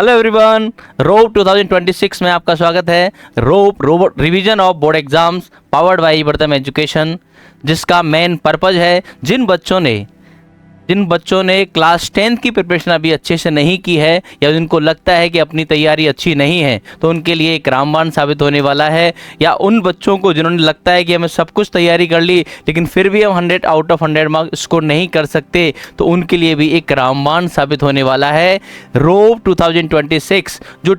Hello everyone, रोप 2026 में आपका स्वागत है। Robot revision of board exams powered by Vardham education, जिसका मेन पर्पज है जिन बच्चों ने क्लास 10th की प्रिपरेशन अभी अच्छे से नहीं की है या जिनको लगता है कि अपनी तैयारी अच्छी नहीं है, तो उनके लिए एक रामबाण साबित होने वाला है। या उन बच्चों को जिन्होंने लगता है कि हमें सब कुछ तैयारी कर ली लेकिन फिर भी हम 100 आउट ऑफ 100 मार्क्स स्कोर नहीं कर सकते, तो उनके लिए भी एक रामबाण साबित होने वाला है। रोप 2026 जो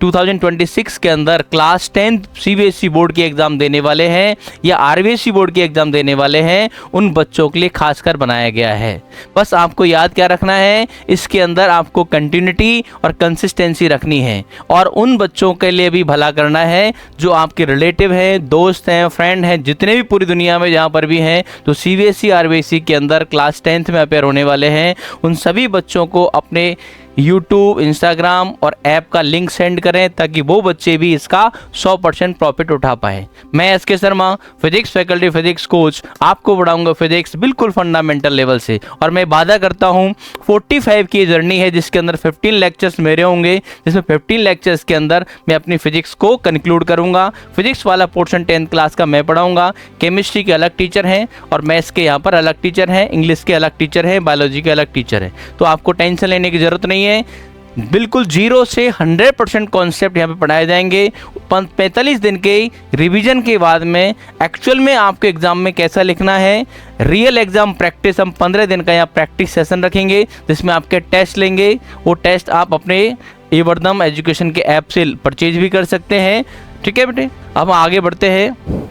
2026 के अंदर क्लास 10th सीबीएसई बोर्ड की एग्ज़ाम देने वाले हैं या आरबीएसई बोर्ड की एग्ज़ाम देने वाले हैं, उन बच्चों के लिए खासकर बनाया गया है। बस आपको याद क्या रखना है, इसके अंदर आपको कंटिन्यूटी और कंसिस्टेंसी रखनी है और उन बच्चों के लिए भी भला करना है जो आपके रिलेटिव हैं, दोस्त हैं, फ्रेंड हैं, जितने भी पूरी दुनिया में जहाँ पर भी हैं तो सीबीएसई आरबीएसई के अंदर क्लास 10th में अपेयर होने वाले हैं। उन सभी बच्चों को अपने यूट्यूब, इंस्टाग्राम और ऐप का लिंक सेंड करें ताकि वो बच्चे भी इसका 100% प्रॉफिट उठा पाए। मैं SK Sharma, physics faculty, physics coach, आपको पढ़ाऊंगा फिजिक्स बिल्कुल फंडामेंटल लेवल से। और मैं वादा करता हूँ 45 की जर्नी है जिसके अंदर 15 लेक्चर्स मेरे होंगे, जिसमें 15 लेक्चर्स के अंदर मैं अपनी फिजिक्स को कंक्लूड करूँगा। फिजिक्स वाला पोर्शन 10th क्लास का मैं पढ़ाऊँगा। केमिस्ट्री के अलग टीचर हैं और मैथ्स के यहाँ पर अलग टीचर हैं, इंग्लिश के अलग टीचर हैं, बायोलॉजी के अलग टीचर हैं। तो आपको टेंशन लेने की ज़रूरत नहीं है। बिल्कुल 0 से 100% कॉन्सेप्ट यहाँ पे पढ़ाए जाएंगे। 45 दिन के रिवीजन के बाद में एक्चुअल में आपके एग्जाम में कैसा लिखना है, रियल एग्जाम प्रैक्टिस हम 15 दिन का यहाँ प्रैक्टिस सेशन रखेंगे जिसमें आपके टेस्ट लेंगे। वो टेस्ट आप अपने ए वर्धम एजुकेशन के ऐप से परचेज भी कर सकते हैं। ठीक है बेटे, अब आगे बढ़ते हैं।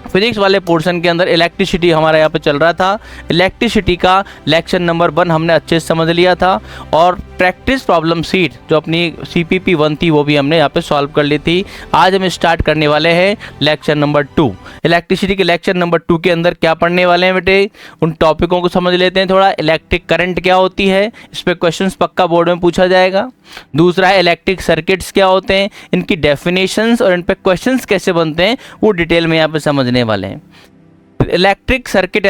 फिजिक्स वाले पोर्शन के अंदर इलेक्ट्रिसिटी हमारा यहाँ पे चल रहा था। इलेक्ट्रिसिटी का लेक्चर नंबर 1 हमने अच्छे से समझ लिया था और प्रैक्टिस प्रॉब्लम सीट जो अपनी CPP 1 थी वो भी हमने यहाँ पे सॉल्व कर ली थी। आज हम स्टार्ट करने वाले हैं लेक्चर नंबर 2। इलेक्ट्रिसिटी के लेक्चर नंबर 2 के अंदर क्या पढ़ने वाले हैं बेटे, उन टॉपिकों को समझ लेते हैं थोड़ा। इलेक्ट्रिक करंट क्या होती है, इस पर क्वेश्चन पक्का बोर्ड में पूछा जाएगा। दूसरा है इलेक्ट्रिक सर्किट्स क्या होते हैं, इनकी डेफिनेशंस और इन पर क्वेश्चंस कैसे बनते हैं वो डिटेल में यहाँ पे समझने वाले हैं। इलेक्ट्रिक सर्किट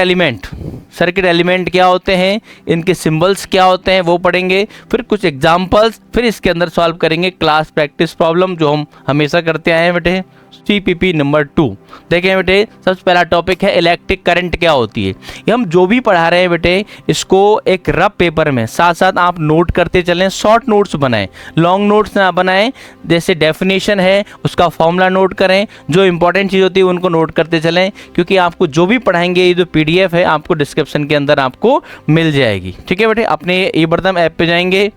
एलिमेंट क्या होते हैं, इनके सिंबल्स क्या होते हैं वो पढ़ेंगे। फिर कुछ एग्जांपल्स, फिर इसके अंदर सॉल्व करेंगे क्लास प्रैक्टिस प्रॉब्लम जो हम हमेशा करते आए हैं बेटे, CPP नंबर 2। देखें बेटे, सबसे पहला टॉपिक है इलेक्ट्रिक करंट क्या होती है। ये हम जो भी पढ़ा रहे हैं बेटे, इसको एक रफ पेपर में साथ साथ आप नोट करते चलें। शॉर्ट नोट्स बनाएं, लॉन्ग नोट्स ना बनाएं। जैसे डेफिनेशन है उसका फॉर्मूला नोट करें, जो इंपॉर्टेंट चीज़ होती है उनको नोट करते चलें, क्योंकि आपको जो भी पढ़ाएंगे ये जो PDF है आपको डिस्क्रिप्शन के अंदर आपको मिल जाएगी। ठीक है बेटे, अपने ए वर्धम ऐप पे जाएंगे,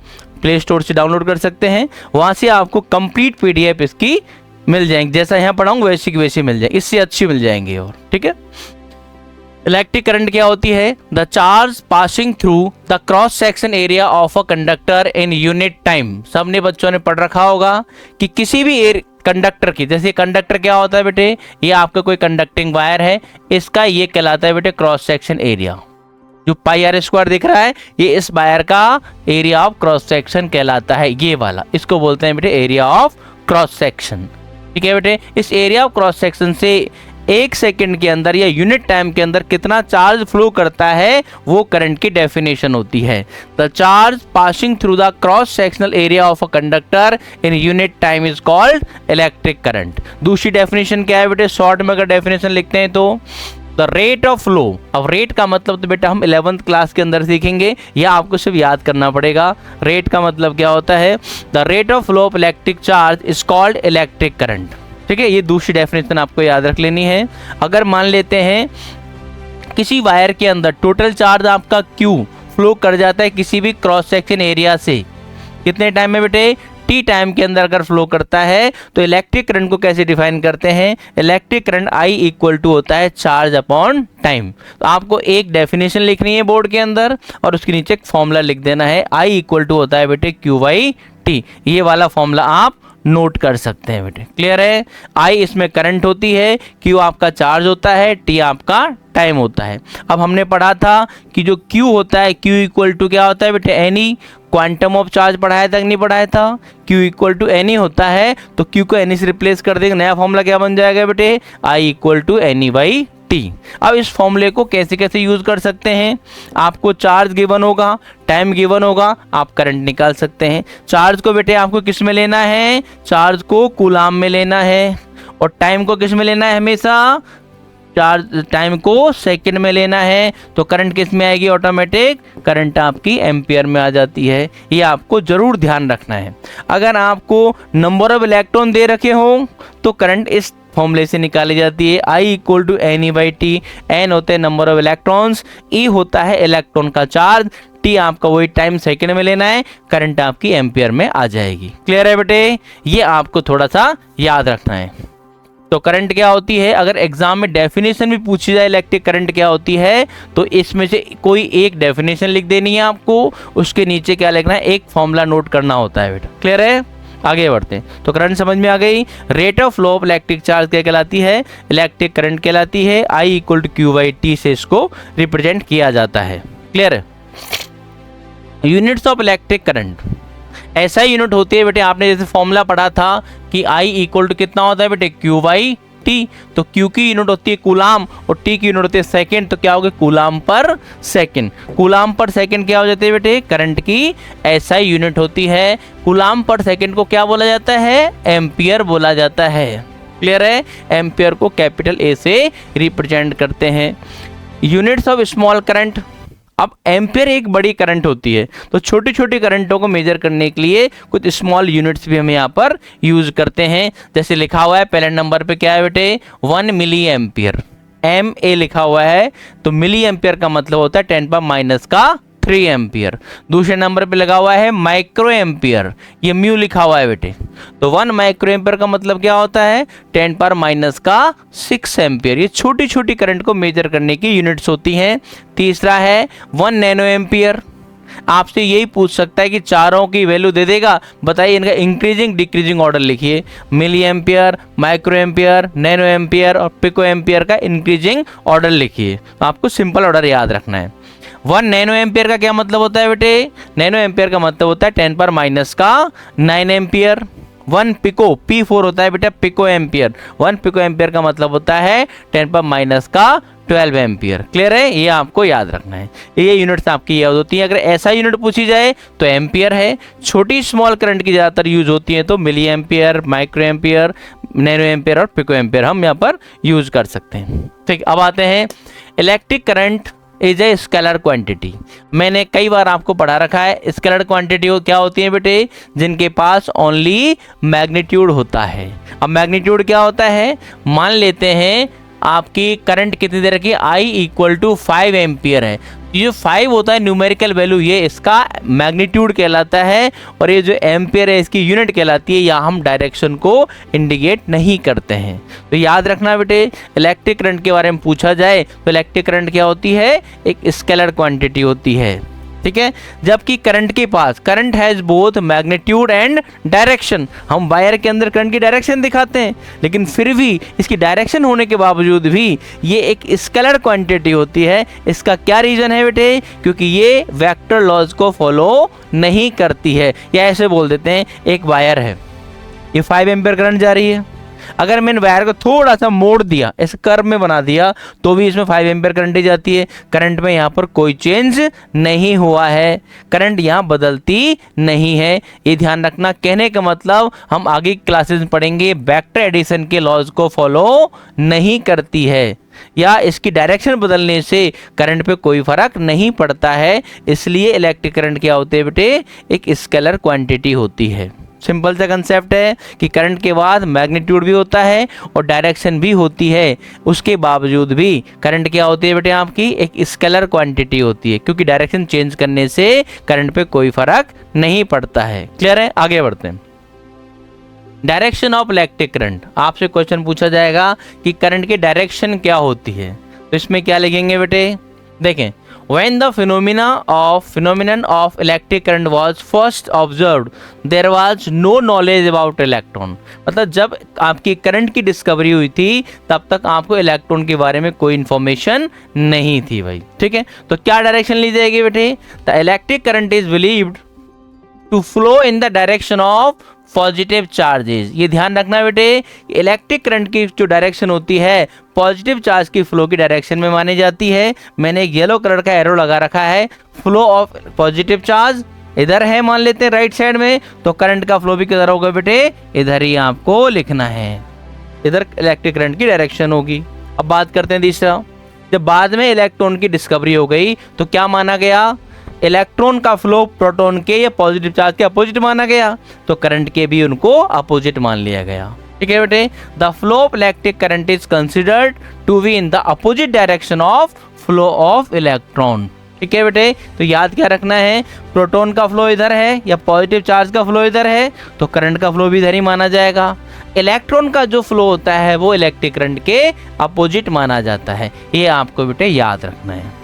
प्ले स्टोर से डाउनलोड कर सकते हैं, वहाँ से आपको कंप्लीट PDF इसकी मिल जाएंगे। जैसा यहाँ पढ़ाऊंगा वैसे की वैसे मिल जाएंगे, इससे अच्छी मिल जाएंगे। और ठीक है, इलेक्ट्रिक करंट क्या होती है, the charge passing through the cross section area of a conductor in unit time. सबने बच्चों ने पढ़ रखा होगा कि किसी भी कंडक्टर की, जैसे कंडक्टर क्या होता है बेटे, ये आपका कोई कंडक्टिंग वायर है, इसका ये कहलाता है बेटे क्रॉस सेक्शन एरिया। जो πr² दिख रहा है ये इस वायर का एरिया ऑफ क्रॉस सेक्शन कहलाता है, ये वाला, इसको बोलते हैं बेटे एरिया ऑफ क्रॉस सेक्शन। ठीक है बेटे, इस एरिया ऑफ क्रॉस सेक्शन से 1 सेकंड के अंदर या यूनिट टाइम के अंदर कितना चार्ज फ्लो करता है वो करंट की डेफिनेशन होती है। The charge passing through the cross sectional area of a conductor in unit time is called electric current. दूसरी डेफिनेशन क्या है बेटे, शॉर्ट में अगर डेफिनेशन लिखते हैं तो द रेट ऑफ फ्लो। अब रेट का मतलब तो बेटा हम 11th क्लास के अंदर सीखेंगे, या आपको सिर्फ याद करना पड़ेगा। रेट का मतलब क्या होता है, the rate of flow of electric charge is called electric current. ठीक है, ये दूसरी डेफिनेशन आपको याद रख लेनी है। अगर मान लेते हैं किसी वायर के अंदर टोटल चार्ज आपका Q फ्लो कर जाता है किसी भी क्रॉस सेक्शन एरिया से, कितने टाइम में बेटे, T टाइम के अंदर अगर फ्लो करता है, तो इलेक्ट्रिक करंट को कैसे डिफाइन करते हैं, electric current I equal to होता है चार्ज अपॉन टाइम। तो आपको एक डेफिनेशन लिखनी है बोर्ड के अंदर और उसके नीचे एक फॉर्मूला लिख देना है, I इक्वल टू होता है बेटे Q/T। ये वाला फॉर्मूला आप नोट कर सकते हैं बेटे, क्लियर है। I इसमें करंट होती है, Q आपका चार्ज होता है, T आपका टाइम होता है। अब हमने पढ़ा था कि जो Q होता है, Q इक्वल टू क्या होता है बेटे, एनी क्वांटम ऑफ चार्ज पढ़ाया था कि नहीं पढ़ाया था, Q इक्वल टू एनी होता है, तो Q को एनी से रिप्लेस कर देंगे, नया फॉर्मूला क्या बन जाएगा बेटे, I equal to n by t. अब इस फॉर्मूले को कैसे कैसे यूज कर सकते हैं, आपको चार्ज गिवन होगा, टाइम गिवन होगा, आप करंट निकाल सकते हैं। चार्ज को बेटे आपको किस में लेना है, चार्ज को कूलाम में लेना है, और टाइम को किस में लेना है, हमेशा चार्ज टाइम को सेकंड में लेना है। तो करंट किस में आएगी, ऑटोमेटिक करंट आपकी एम्पियर में आ जाती है। ये आपको जरूर ध्यान रखना है। अगर आपको नंबर ऑफ इलेक्ट्रॉन दे रखे हो तो करंट इस फॉर्मूले से निकाली जाती है, I equal to NE/T। N होते हैं नंबर ऑफ इलेक्ट्रॉन्स, E होता है इलेक्ट्रॉन का चार्ज, T आपका वही टाइम सेकंड में लेना है, करंट आपकी एम्पियर में आ जाएगी। क्लियर है बेटे, ये आपको थोड़ा सा याद रखना है। तो करंट क्या होती है, अगर एग्जाम में डेफिनेशन भी पूछी जाए इलेक्ट्रिक करंट क्या होती है, तो इसमें से कोई एक डेफिनेशन लिख देनी है आपको, उसके नीचे क्या लिखना है, एक फॉर्मूला नोट करना होता है बेटा। क्लियर है, आगे बढ़ते हैं। तो करंट समझ में आ गई। Rate of flow of electric charge क्या कहलाती है, इलेक्ट्रिक करंट कहलाती है। I इक्वल टू Q/T से इसको रिप्रेजेंट किया जाता है। क्लियर है। यूनिट्स ऑफ इलेक्ट्रिक करंट, ऐसा यूनिट होती है बेटे, आपने जैसे फॉर्मूला पढ़ा था कि I इक्वल टू कितना होता है बेटे, Q/T। तो Q की यूनिट होती है कूलाम और T की यूनिट होती है सेकंड, तो क्या हो गया, कूलाम पर सेकंड। कूलाम पर सेकंड क्या हो जाती है बेटे, करंट की ऐसा यूनिट होती है। कूलाम पर सेकंड को क्या बोला जाता है, एम्पियर बोला जाता है। क्लियर है, एम्पियर को कैपिटल A से रिप्रेजेंट करते हैं। यूनिट्स ऑफ स्मॉल करंट, अब एम्पियर एक बड़ी करंट होती है, तो छोटी छोटी करंटों को मेजर करने के लिए कुछ स्मॉल यूनिट्स भी हम यहाँ पर यूज करते हैं। जैसे लिखा हुआ है पहले नंबर पे क्या है बेटे, 1 मिली एम्पियर, MA लिखा हुआ है, तो मिली एम्पियर का मतलब होता है 10⁻³ एम्पियर। दूसरे नंबर पे लगा हुआ है माइक्रो एम्पियर, ये म्यू लिखा हुआ है बेटे, तो 1 माइक्रो एम्पियर का मतलब क्या होता है, 10⁻⁶ एम्पियर। ये छोटी छोटी करंट को मेजर करने की यूनिट्स होती हैं। तीसरा है 1 नैनो एम्पियर। आपसे यही पूछ सकता है कि चारों की वैल्यू दे देगा, बताइए इनका इंक्रीजिंग डिक्रीजिंग ऑर्डर लिखिए। Milli ampere, micro ampere, nano ampere और पिको एम्पियर का इंक्रीजिंग ऑर्डर लिखिए। तो आपको सिंपल ऑर्डर याद रखना है। 1 नैनो एम्पियर का क्या मतलब होता है बेटे, नैनो एम्पियर का मतलब होता है 10⁻⁹ एम्पियर। 1 पिको, P4 होता है बेटा पिको एम्पियर, 1 पिको एम्पियर का मतलब होता है 10⁻⁻12 एम्पियर। क्लियर है, ये आपको याद रखना है। ये यूनिट्स आपकी याद होती है। अगर ऐसा यूनिट पूछी जाए तो एम्पियर है। छोटी स्मॉल करंट की ज़्यादातर यूज होती है, तो milli ampere, micro ampere, nano ampere और पिको एम्पियर हम यहाँ पर यूज कर सकते हैं। ठीक, अब आते हैं electric current is a scalar quantity. मैंने कई बार आपको पढ़ा रखा है, स्केलर क्वांटिटी क्या होती है बेटे, जिनके पास ओनली मैग्नीट्यूड होता है। अब मैग्नीट्यूड क्या होता है, मान लेते हैं आपकी करंट कितनी दे रखी है, I इक्वल टू 5 एम्पियर है। ये 5 होता है न्यूमेरिकल वैल्यू, ये इसका मैग्नीट्यूड कहलाता है, और ये जो एम्पियर है इसकी यूनिट कहलाती है। यहाँ हम डायरेक्शन को इंडिकेट नहीं करते हैं। तो याद रखना बेटे, इलेक्ट्रिक करंट के बारे में पूछा जाए तो इलेक्ट्रिक करंट क्या होती है, एक स्केलर क्वांटिटी होती है। ठीक है, जबकि करंट के पास, current has both magnitude and direction. हम वायर के अंदर करंट की डायरेक्शन दिखाते हैं, लेकिन फिर भी इसकी डायरेक्शन होने के बावजूद भी ये एक स्केलर क्वांटिटी होती है। इसका क्या रीजन है बेटे, क्योंकि ये वेक्टर लॉज को फॉलो नहीं करती है। या ऐसे बोल देते हैं, एक वायर है, ये 5 एम्पियर करंट जा रही है, अगर मैंने वायर को थोड़ा सा मोड़ दिया, ऐसे कर्व में बना दिया, तो भी इसमें 5 एम्पियर करंट ही जाती है। करंट में यहाँ पर कोई चेंज नहीं हुआ है, करंट यहाँ बदलती नहीं है। ये ध्यान रखना। कहने का मतलब हम आगे क्लासेस में पढ़ेंगे, वेक्टर एडिशन के लॉज को फॉलो नहीं करती है, या इसकी डायरेक्शन बदलने से करंट पे कोई फर्क नहीं पड़ता है। इसलिए इलेक्ट्रिक करंट क्या होते हैं बेटे, एक स्केलर क्वांटिटी होती है। सिंपल सा कंसेप्ट है कि करंट के बाद मैग्नीट्यूड भी होता है और डायरेक्शन भी होती है, उसके बावजूद भी करंट क्या होती है बेटे, आपकी एक स्केलर क्वांटिटी होती है, क्योंकि डायरेक्शन चेंज करने से करंट पे कोई फर्क नहीं पड़ता है। क्लियर है, आगे बढ़ते हैं। डायरेक्शन ऑफ इलेक्ट्रिक करंट, आपसे क्वेश्चन पूछा जाएगा कि करंट की डायरेक्शन क्या होती है, तो इसमें क्या लिखेंगे बेटे, देखें, when the phenomenon of electric current was first observed, there was no knowledge about electron। मतलब जब आपकी करंट की डिस्कवरी हुई थी तब तक आपको इलेक्ट्रॉन के बारे में कोई इंफॉर्मेशन नहीं थी भाई। ठीक है, तो क्या डायरेक्शन ली जाएगी बेटे, the electric current is believed to flow in the direction of positive charges. ये ध्यान रखना बेटे, इलेक्ट्रिक करंट की जो डायरेक्शन होती है पॉजिटिव चार्ज की फ्लो की डायरेक्शन में मानी जाती है। मैंने एक येलो कलर का एरो लगा रखा है, फ्लो ऑफ पॉजिटिव चार्ज इधर है मान लेते हैं राइट साइड में, तो करंट का फ्लो भी किधर होगा बेटे, इधर ही आपको लिखना है, इधर इलेक्ट्रिक करंट की डायरेक्शन होगी। अब बात करते हैं तीसरा, जब बाद में इलेक्ट्रॉन की डिस्कवरी हो गई तो क्या माना गया, इलेक्ट्रॉन का फ्लो प्रोटॉन के या पॉजिटिव चार्ज के अपोजिट माना गया, तो करंट के भी उनको अपोजिट मान लिया गया। ठीक है बेटे, the flow of electric current is considered to be in the opposite direction of flow of electron. ठीक है बेटे, तो याद क्या रखना है, प्रोटॉन का फ्लो इधर है या पॉजिटिव चार्ज का फ्लो इधर है, तो करंट का फ्लो भी इधर ही माना जाएगा। इलेक्ट्रॉन का जो फ्लो होता है वो इलेक्ट्रिक करंट के अपोजिट माना जाता है, ये आपको बेटे याद रखना है।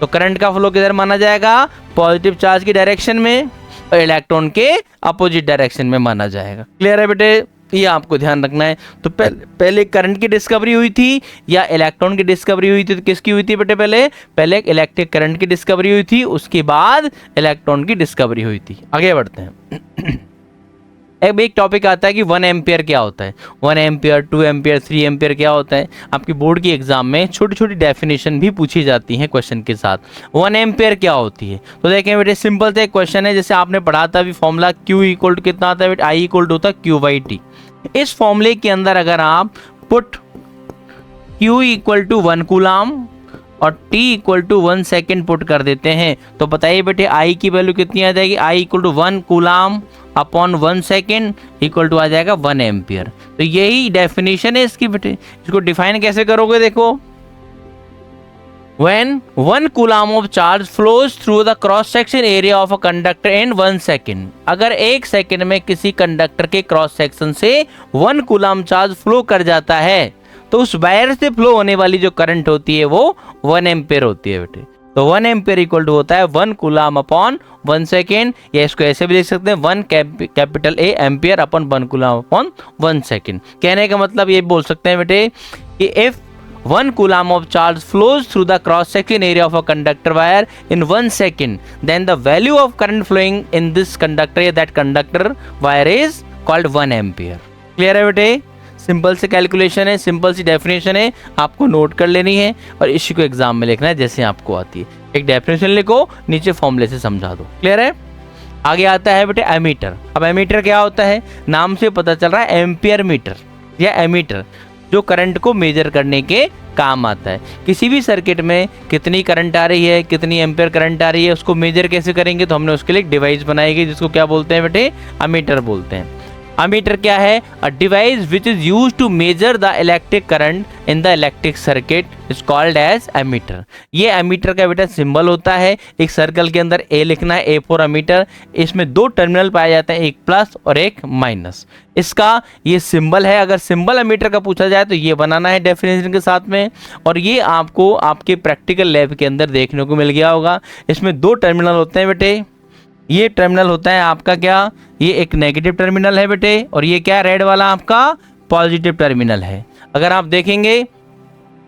तो करंट का फ्लो किधर माना जाएगा, पॉजिटिव चार्ज की डायरेक्शन में, और इलेक्ट्रॉन के अपोजिट डायरेक्शन में माना जाएगा। क्लियर है बेटे, ये आपको ध्यान रखना है। तो पहले करंट की डिस्कवरी हुई थी या इलेक्ट्रॉन की डिस्कवरी हुई थी, तो किसकी हुई थी बेटे, पहले इलेक्ट्रिक करंट की डिस्कवरी हुई थी, उसके बाद इलेक्ट्रॉन की डिस्कवरी हुई थी। आगे बढ़ते हैं। एक टॉपिक आता है कि 1 एम्पियर क्या होता है, 1 एम्पियर, 2 एम्पियर, 3 एम्पियर क्या होता है। आपकी बोर्ड की एग्जाम में छोटी छोटी डेफिनेशन भी पूछी जाती हैं क्वेश्चन के साथ। 1 एम्पियर क्या होती है, तो देखें बेटे सिंपल सा एक क्वेश्चन है, जैसे आपने पढ़ा था अभी फॉर्मूला Q इक्वल टू कितना आता है बेटे, I इक्वल टू होता है Q/T। इस फॉर्मूले के अंदर अगर आप put Q equal to 1 coulomb और T equal to 1 second put कर देते हैं, तो बताइए बेटे I की वैल्यू कितनी आ जाएगी, I equal to 1 coulomb upon 1 second equal to आ जाएगा 1 एम्पियर। तो यही डेफिनेशन है इसकी बेटे। इसको डिफाइन कैसे करोगे, देखो, when 1 coulomb of charge flows through the cross section area of a conductor in 1 second, अगर 1 सेकेंड में किसी कंडक्टर के क्रॉस सेक्शन से 1 कूलाम चार्ज फ्लो कर जाता है, तो उस वायर से फ्लो होने वाली जो करंट होती है वो 1 एम्पियर होती है बेटे। तो 1 एम्पियर इक्वल टू होता है 1 कूलाम अपॉन 1 सेकेंड, या इसको ऐसे भी देख सकते हैं 1 capital A ampere upon 1 coulomb upon 1 second. कहने का मतलब ये बोल सकते हैं बेटे कि if 1 coulomb of charge flows through the cross section area of a conductor wire in 1 second, then the value of current flowing in this conductor, that conductor wire is called 1 ampere। Clear है बेटे, simple से calculation है, simple सी definition है, आपको note कर लेनी है और इसी को एग्जाम में लिखना है जैसे आपको आती है। एक डेफिनेशन लिखो, नीचे फॉर्मूले से समझा दो। क्लियर है, आगे आता है बेटे एमीटर। अब एमीटर क्या होता है, नाम से पता चल रहा है एम्पियर मीटर या एमीटर, जो करंट को मेजर करने के काम आता है। किसी भी सर्किट में कितनी करंट आ रही है, कितनी एम्पियर करंट आ रही है, उसको मेजर कैसे करेंगे, तो हमने उसके लिए एक डिवाइस बनाई गई जिसको क्या बोलते हैं बेटे, अमीटर बोलते हैं। अमीटर क्या है, a device which is used to measure the electric current in the electric circuit is called as ammeter. ये एमीटर का बेटा सिंबल होता है, एक सर्कल के अंदर ए लिखना है, ए फॉर अमीटर। इसमें 2 टर्मिनल पाए जाते हैं, एक प्लस और एक माइनस। इसका ये सिंबल है, अगर सिंबल एमीटर का पूछा जाए तो ये बनाना है डेफिनेशन के साथ में, और ये आपको आपके प्रैक्टिकल लैब के अंदर देखने को मिल गया होगा। इसमें 2 टर्मिनल होते हैं बेटे, ये टर्मिनल होता है आपका क्या, ये एक नेगेटिव टर्मिनल है बेटे, और ये क्या रेड वाला आपका पॉजिटिव टर्मिनल है। अगर आप देखेंगे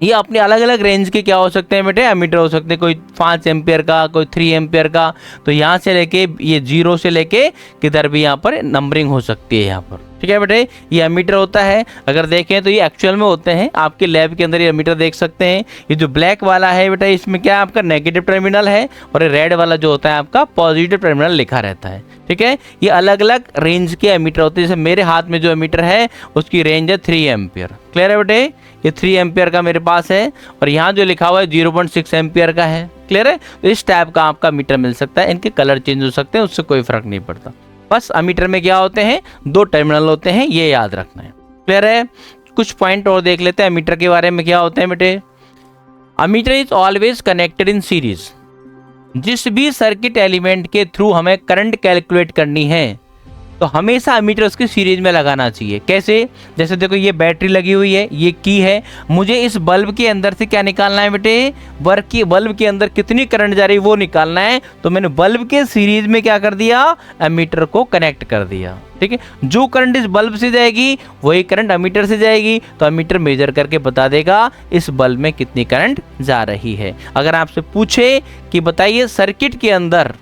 ये अपने अलग अलग रेंज के क्या हो सकते हैं बेटे, एमीटर हो सकते हैं, कोई 5 एम्पियर का, कोई 3 एम्पियर का। तो यहाँ से लेके ये 0 से लेके किधर भी यहाँ पर नंबरिंग हो सकती है यहाँ पर। ठीक है बेटे, ये एमीटर होता है। अगर देखें तो ये एक्चुअल में होते हैं, आपके लैब के अंदर ये एमीटर देख सकते हैं। ये जो ब्लैक वाला है बेटा, इसमें क्या आपका नेगेटिव टर्मिनल है, और ये रेड वाला जो होता है आपका पॉजिटिव टर्मिनल लिखा रहता है। ठीक है, ये अलग अलग रेंज के एमीटर होते हैं। जैसे मेरे हाथ में जो एमीटर है उसकी रेंज है 3 एम्पियर। क्लियर है बेटे, ये 3 एम्पियर का मेरे पास है, और यहाँ जो लिखा हुआ है 0.6 एम्पियर का है। क्लियर है, तो इस टाइप का आपका मीटर मिल सकता है। इनके कलर चेंज हो सकते हैं, उससे कोई फर्क नहीं पड़ता। बस अमीटर में क्या होते हैं, 2 टर्मिनल होते हैं, ये याद रखना है। क्लियर है, कुछ पॉइंट और देख लेते हैं अमीटर के बारे में। क्या होते हैं बेटे, ammeter is always connected in series. जिस भी सर्किट एलिमेंट के थ्रू हमें करंट कैलकुलेट करनी है तो हमेशा अमीटर उसकी सीरीज में लगाना चाहिए। कैसे, जैसे देखो ये बैटरी लगी हुई है, ये की है, मुझे इस बल्ब के अंदर से क्या निकालना है बेटे, बल्ब के अंदर कितनी करंट जा रही है वो निकालना है। तो मैंने बल्ब के सीरीज में क्या कर दिया, अमीटर को कनेक्ट कर दिया। ठीक है, जो करंट इस बल्ब से जाएगी वही करंट अमीटर से जाएगी, तो अमीटर मेजर करके बता देगा इस बल्ब में कितनी करंट जा रही है। अगर आपसे पूछे कि बताइए सर्किट के अंदर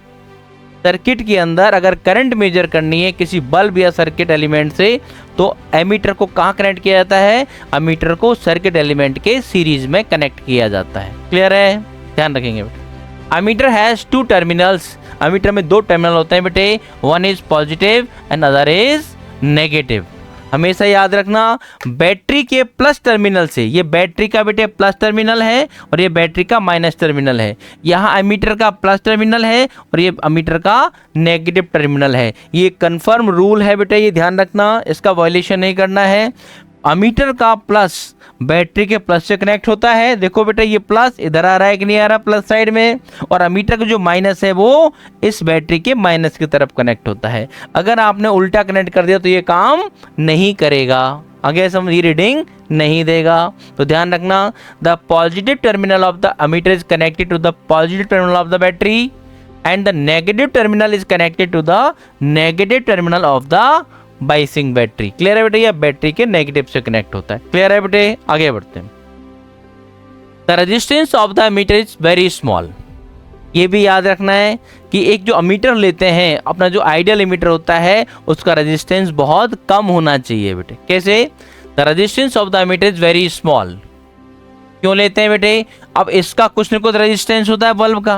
सर्किट के अंदर अगर करंट मेजर करनी है किसी बल्ब या सर्किट एलिमेंट से तो एमीटर को कहाँ कनेक्ट किया जाता है, एमीटर को सर्किट एलिमेंट के सीरीज में कनेक्ट किया जाता है। क्लियर है, ध्यान रखेंगे बेटे। एमीटर हैज 2 टर्मिनल्स, एमीटर में 2 टर्मिनल होते हैं बेटे, one is positive and other is negative. हमेशा याद रखना बैटरी के प्लस टर्मिनल से, ये बैटरी का बेटे प्लस टर्मिनल है और ये बैटरी का माइनस टर्मिनल है, यहाँ एमीटर का प्लस टर्मिनल है और ये एमीटर का नेगेटिव टर्मिनल है। ये कंफर्म रूल है बेटे, ये ध्यान रखना, इसका वायलेशन नहीं करना है। एमीटर का प्लस बैटरी के प्लस से कनेक्ट होता है, देखो बेटा ये प्लस इधर आ रहा है कि नहीं आ रहा प्लस साइड में, और एमीटर का जो माइनस है वो इस बैटरी के माइनस की तरफ कनेक्ट होता है। अगर आपने उल्टा कनेक्ट कर दिया तो ये काम नहीं करेगा, आगे समझ, ये रीडिंग नहीं देगा। तो ध्यान रखना, the positive terminal of the ammeter is connected to the positive terminal of the battery and the negative terminal is connected to the negative terminal of the biasing battery. Clear है बेटे, या battery के negative से connect होता है। Clear है बेटे, आगे बढ़ते हैं। The resistance of the ammeter is very small, ये भी याद रखना है कि एक जो एमीटर लेते हैं, अपना जो आइडियल एमीटर होता है उसका रेजिस्टेंस बहुत कम होना चाहिए बेटे। कैसे? The resistance of the ammeter is very small. क्यों लेते हैं बेटे? अब इसका कुछ न कुछ रेजिस्टेंस होता है बल्ब का,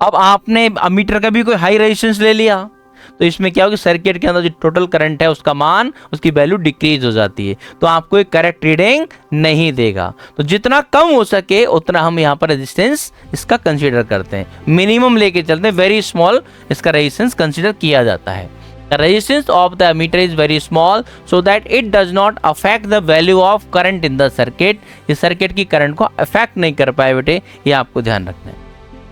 अब आपने एमीटर का भी कोई हाई रेजिस्टेंस ले लिया तो इसमें क्या होगा, सर्किट के अंदर जो टोटल करंट है उसका मान, उसकी वैल्यू डिक्रीज हो जाती है, तो आपको एक करेक्ट रीडिंग नहीं देगा। तो जितना कम हो सके उतना हम यहाँ पर रेजिस्टेंस इसका कंसीडर करते हैं, मिनिमम लेके चलते हैं, वेरी स्मॉल इसका रेजिस्टेंस कंसीडर किया जाता है। The resistance of the ammeter is very small so that it does not affect the value of current in the circuit। ये सर्किट की करंट को अफेक्ट नहीं कर पाए बेटे, ये आपको ध्यान रखना है।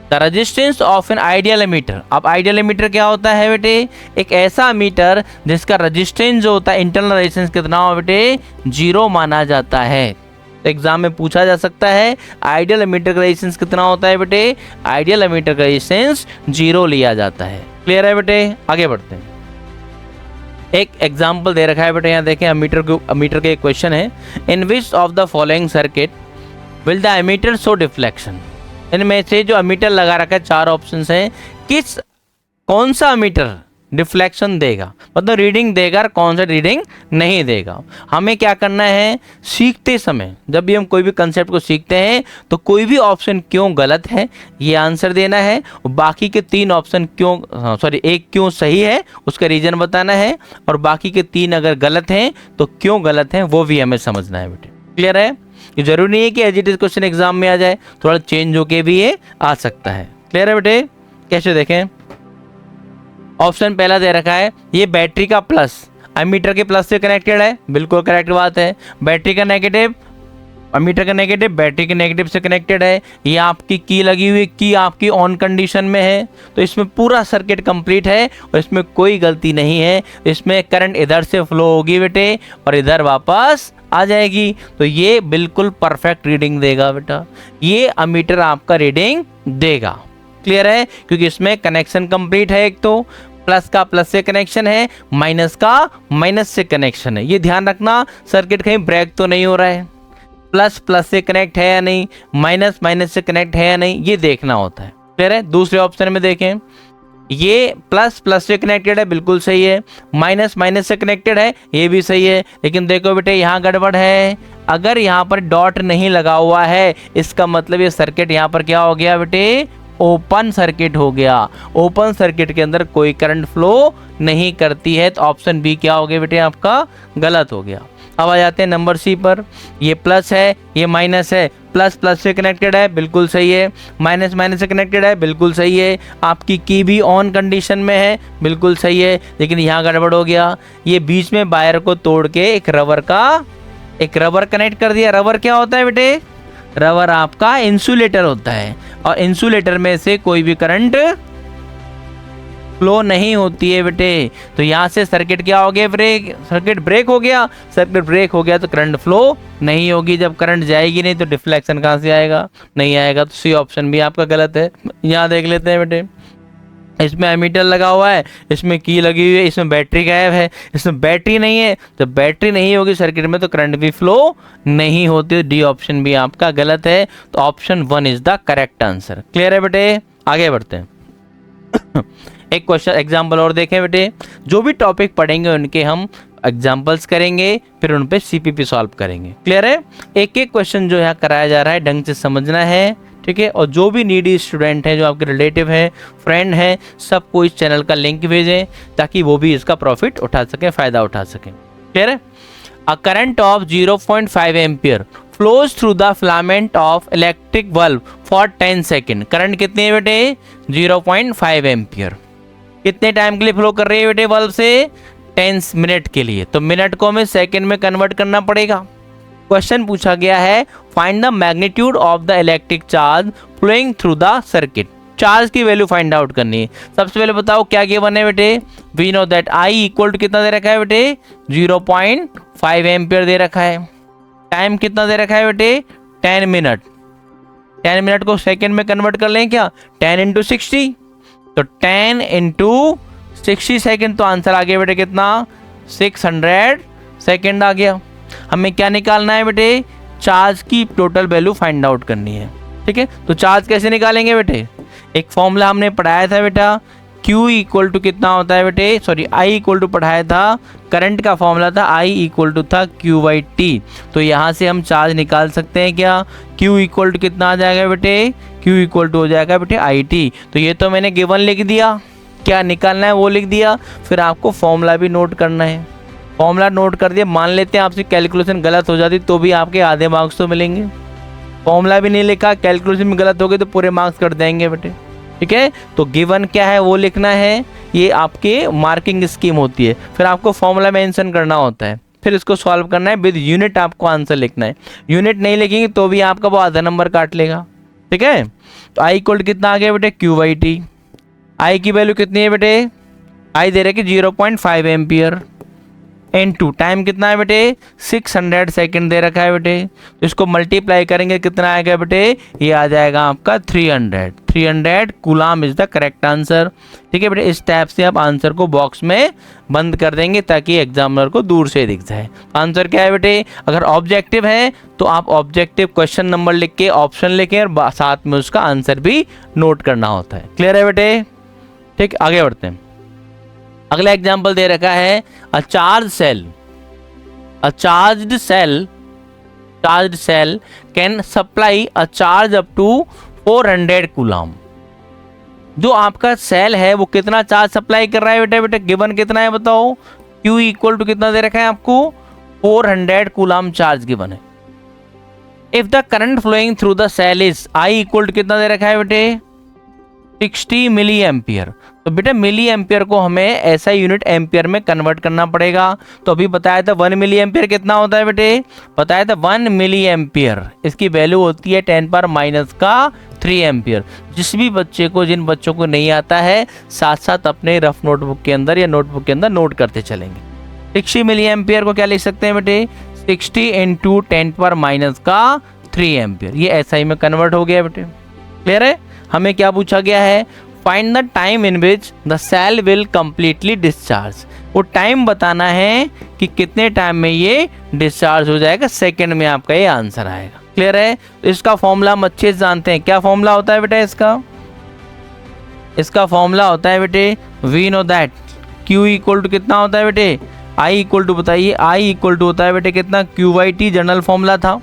The resistance of an ideal ammeter, अब आइडियल एमीटर क्या होता है बेटे? एक ऐसा एमीटर जिसका रेजिस्टेंस जो होता है, इंटरनल रेजिस्टेंस कितना हो बेटे? 0 माना जाता है। तो एग्जाम में पूछा जा सकता है आइडियल एमीटर का रेजिस्टेंस कितना होता है बेटे? आइडियल एमीटर का रेजिस्टेंस 0 लिया जाता है। क्लियर है बेटे, आगे बढ़ते हैं। एक एग्जाम्पल दे रखा है बेटे, यहाँ देखें, एमीटर के एक क्वेश्चन है, in which of the following circuit will the ammeter show deflection. इनमें से जो एमीटर लगा रखा है 4 ऑप्शंस हैं, कौन सा एमीटर डिफ्लेक्शन देगा, मतलब रीडिंग देगा और कौन सा रीडिंग नहीं देगा। हमें क्या करना है, सीखते समय जब भी हम कोई भी कंसेप्ट को सीखते हैं तो कोई भी ऑप्शन क्यों गलत है ये आंसर देना है, और बाकी के 3 ऑप्शन एक क्यों सही है उसका रीजन बताना है, और बाकी के 3 अगर गलत हैं तो क्यों गलत हैं वो भी हमें समझना है बेटे। क्लियर है? ये जरूरी नहीं है कि as it is question exam में आ जाए, थोड़ा चेंज होके भी ये आ सकता है। क्लियर है बेटे? कैसे देखें, ऑप्शन पहला दे रखा है, ये बैटरी का प्लस एमीटर के प्लस से कनेक्टेड है, बिल्कुल करेक्ट बात है। बैटरी का नेगेटिव, एमीटर का नेगेटिव बैटरी के नेगेटिव से कनेक्टेड है। ये आपकी की लगी हुई, की आपकी ऑन कंडीशन में है, तो इसमें पूरा सर्किट कंप्लीट है और इसमें कोई गलती नहीं है। इसमें करंट इधर से फ्लो होगी बेटे और इधर वापस आ जाएगी, तो ये बिल्कुल परफेक्ट रीडिंग देगा बेटा, ये एमीटर आपका रीडिंग देगा। क्लियर है? क्योंकि इसमें कनेक्शन कंप्लीट है, एक तो प्लस का प्लस से कनेक्शन है, माइनस का माइनस से कनेक्शन है। ये ध्यान रखना, सर्किट कहीं ब्रेक तो नहीं हो रहा है, प्लस प्लस से कनेक्ट है या नहीं, माइनस माइनस से कनेक्ट है या नहीं, ये देखना होता है। क्लियर है? दूसरे ऑप्शन में देखें, ये प्लस प्लस से कनेक्टेड है, बिल्कुल सही है, माइनस माइनस से कनेक्टेड है, ये भी सही है, लेकिन देखो बेटे यहाँ गड़बड़ है, अगर यहाँ पर डॉट नहीं लगा हुआ है इसका मतलब ये सर्किट यहाँ पर क्या हो गया बेटे? ओपन सर्किट हो गया। ओपन सर्किट के अंदर कोई करंट फ्लो नहीं करती है, तो ऑप्शन बी क्या हो गया बेटे आपका? गलत हो गया। अब आ जाते हैं नंबर सी पर, ये प्लस है ये माइनस है, प्लस प्लस से कनेक्टेड है, बिल्कुल सही है, माइनस माइनस से कनेक्टेड है, बिल्कुल सही है, आपकी की भी ऑन कंडीशन में है, बिल्कुल सही है, लेकिन यहाँ गड़बड़ हो गया, ये बीच में वायर को तोड़ के एक रबर कनेक्ट कर दिया। रबर क्या होता है बेटे? रबर आपका इंसुलेटर होता है, और इंसुलेटर में से कोई भी करंट फ्लो नहीं होती है बेटे, तो यहाँ से सर्किट क्या हो गया? सर्किट ब्रेक हो गया। सर्किट ब्रेक हो गया तो करंट फ्लो नहीं होगी, जब करंट जाएगी नहीं तो डिफ्लेक्शन कहाँ से आएगा? नहीं आएगा, तो सी ऑप्शन भी आपका गलत है। यहाँ देख लेते हैं बेटे, इसमें एमीटर लगा हुआ है, इसमें की लगी हुई है, इसमें बैटरी गायब है, इसमें बैटरी नहीं है, जब बैटरी नहीं होगी सर्किट में तो करंट भी फ्लो नहीं होती। डी ऑप्शन भी आपका गलत है, तो option 1 is the correct answer. Clear है बेटे? आगे बढ़ते हैं। एक क्वेश्चन एग्जाम्पल और देखें बेटे, जो भी टॉपिक पढ़ेंगे उनके हम एग्जाम्पल्स करेंगे, फिर उन पे सीपीपी सॉल्व करेंगे। क्लियर है? एक एक क्वेश्चन जो यहाँ कराया जा रहा है ढंग से समझना है, ठीक है। और जो भी नीडी स्टूडेंट है, जो आपके रिलेटिव है, फ्रेंड है, सबको इस चैनल का लिंक भेजें ताकि वो भी इसका प्रॉफिट उठा सकें, फायदा उठा सकें। क्लियर है? A current of 0.5 ampere flows through the filament of electric bulb for 10 second. Current कितनी है बेटे? 0.5 एम्पियर। कितने टाइम के लिए फ्लो कर रही है बेटे बल्ब से? 10 मिनट के लिए। तो मिनट को हमें सेकेंड में कन्वर्ट करना पड़ेगा। क्वेश्चन पूछा गया है, find the magnitude of the electric charge flowing through the circuit. Charge की वैल्यू फाइंड आउट करनी है। सबसे पहले बताओ क्या गिवन है बेटे? We know that I equal to कितना दे रखा है बेटे? 0.5 एम्पियर दे रखा है। टाइम कितना दे रखा है बेटे? 10 मिनट। 10 मिनट को सेकेंड में कन्वर्ट कर लें क्या? 10 इंटू 60, तो 10 इंटू 60 सेकेंड, तो आंसर आ गया बेटे कितना? 600 सेकेंड आ गया। हमें क्या निकालना है बेटे? चार्ज की टोटल वैल्यू फाइंड आउट करनी है, ठीक है। तो चार्ज कैसे निकालेंगे बेटे? एक फॉर्मूला हमने पढ़ाया था बेटा, Q इक्वल टू कितना होता है बेटे? सॉरी, I इक्वल टू पढ़ाया था, करंट का फॉर्मूला था I इक्वल टू था Q/T। तो यहाँ से हम चार्ज निकाल सकते हैं क्या? Q इक्वल टू कितना आ जाएगा बेटे? Q इक्वल टू हो जाएगा बेटे IT। तो ये तो मैंने गिवन लिख दिया, क्या निकालना है वो लिख दिया। फिर आपको फॉर्मूला भी नोट करना है। फॉर्मूला नोट कर दिया। मान लेते हैं आपसे कैलकुलेशन गलत हो जाती तो भी आपके आधे मार्क्स तो मिलेंगे। फॉर्मूला भी नहीं लिखा, कैलकुलेशन में गलत हो गई तो पूरे मार्क्स कट देंगे बेटे, ठीक है। तो गिवन क्या है वो लिखना है, ये आपके मार्किंग स्कीम होती है। फिर आपको फॉर्मूला मेंशन करना होता है, फिर इसको सॉल्व करना है, विद यूनिट आपको आंसर लिखना है। यूनिट नहीं लिखेंगे तो भी आपका वो आधा नंबर काट लेगा, ठीक है। तो आई इक्वल कितना आ गया बेटे? Q/T। आई की वैल्यू कितनी है बेटे? आई दे रहे कि 0.5 एम्पियर इनटू टाइम कितना है बेटे? 600 सेकेंड दे रखा है बेटे। तो इसको मल्टीप्लाई करेंगे कितना आएगा बेटे? ये आ जाएगा आपका 300 coulomb is the correct answer, ठीक है बेटे। इस टाइप से आप आंसर को बॉक्स में बंद कर देंगे ताकि एग्जामिनर को दूर से दिख जाए। आंसर क्या है बेटे? अगर ऑब्जेक्टिव है तो आप ऑब्जेक्टिव क्वेश्चन नंबर लिख के ऑप्शन लिखें और साथ में उसका आंसर भी नोट करना होता है। क्लियर है बेटे? ठीक, आगे बढ़ते हैं। अगला एग्जाम्पल दे रखा है, a charge cell can supply a charge up to 400 coulomb. जो आपका सेल है वो कितना चार्ज सप्लाई कर रहा है बेटे? गिवन कितना है बताओ? Q इक्वल टू कितना दे रखा है आपको? 400 कूलाम चार्ज गिवन है। If the current flowing through the cell is I equal to कितना दे रखा है बेटे? 60 मिली एम्पियर। तो बेटा मिली एम्पियर को हमें ऐसा यूनिट एम्पियर में कन्वर्ट करना पड़ेगा। तो अभी बताया था 1 मिली एम्पियर कितना होता है बेटे? बताया था 1 मिली एम्पियर इसकी वैल्यू होती है 10⁻³ एम्पियर। जिन बच्चों को नहीं आता है साथ साथ अपने रफ नोटबुक के अंदर या नोटबुक के अंदर नोट करते चलेंगे। 60 मिली एम्पियर को क्या लिख सकते हैं बेटे? 60 इंटू 10⁻³ एम्पियर। ये SI में कन्वर्ट हो गया बेटे। क्लियर है? हमें क्या पूछा गया है? Find the time in which the cell will completely discharge. वो टाइम बताना है कि कितने टाइम में ये डिस्चार्ज हो जाएगा, सेकंड में आपका ये आंसर आएगा। क्लियर है? इसका फॉर्मूला हम अच्छे से जानते हैं। क्या फॉर्मूला होता है बेटा इसका फॉर्मूला होता है बेटे, we know that Q equal to कितना होता है बेटे? I इक्वल टू बताइए। I इक्वल टू होता है बेटे कितना? Q/T जनरल फॉर्मूला था।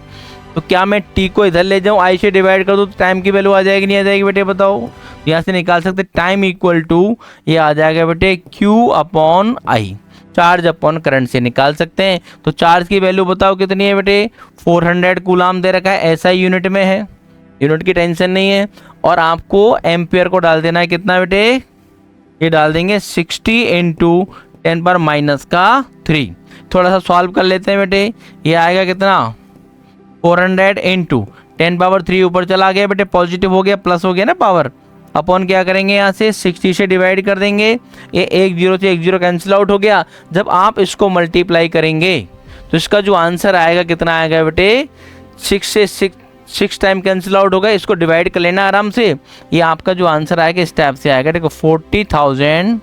तो क्या मैं T को इधर ले जाऊं, I से डिवाइड कर दूं तो टाइम की वैल्यू आ जाएगी नहीं आ जाएगी बेटे? बताओ। यहाँ से निकाल सकते टाइम इक्वल टू ये आ जाएगा बेटे Q/I, चार्ज अपॉन करंट से निकाल सकते हैं। तो चार्ज की वैल्यू बताओ कितनी है बेटे? 400 कूलाम दे रखा है, SI यूनिट में है, यूनिट की टेंशन नहीं है। और आपको एम्पियर को डाल देना है कितना बेटे? ये डाल देंगे 60 इंटू 10⁻³ थोड़ा सा सॉल्व कर लेते हैं बेटे। ये आएगा कितना? 400 इंटू 10⁻³ ऊपर चला गया बेटे, पॉजिटिव हो गया, प्लस हो गया ना पावर। अपॉन क्या करेंगे? यहाँ से 60 से डिवाइड कर देंगे। ये 1 0 से 1 0 कैंसिल आउट हो गया। जब आप इसको मल्टीप्लाई करेंगे तो इसका जो आंसर आएगा कितना आएगा बेटे? 6 से 6 टाइम कैंसिल आउट होगा। इसको डिवाइड कर लेना आराम से। ये आपका जो आंसर आएगा इस टाइप से आएगा। देखो 40,000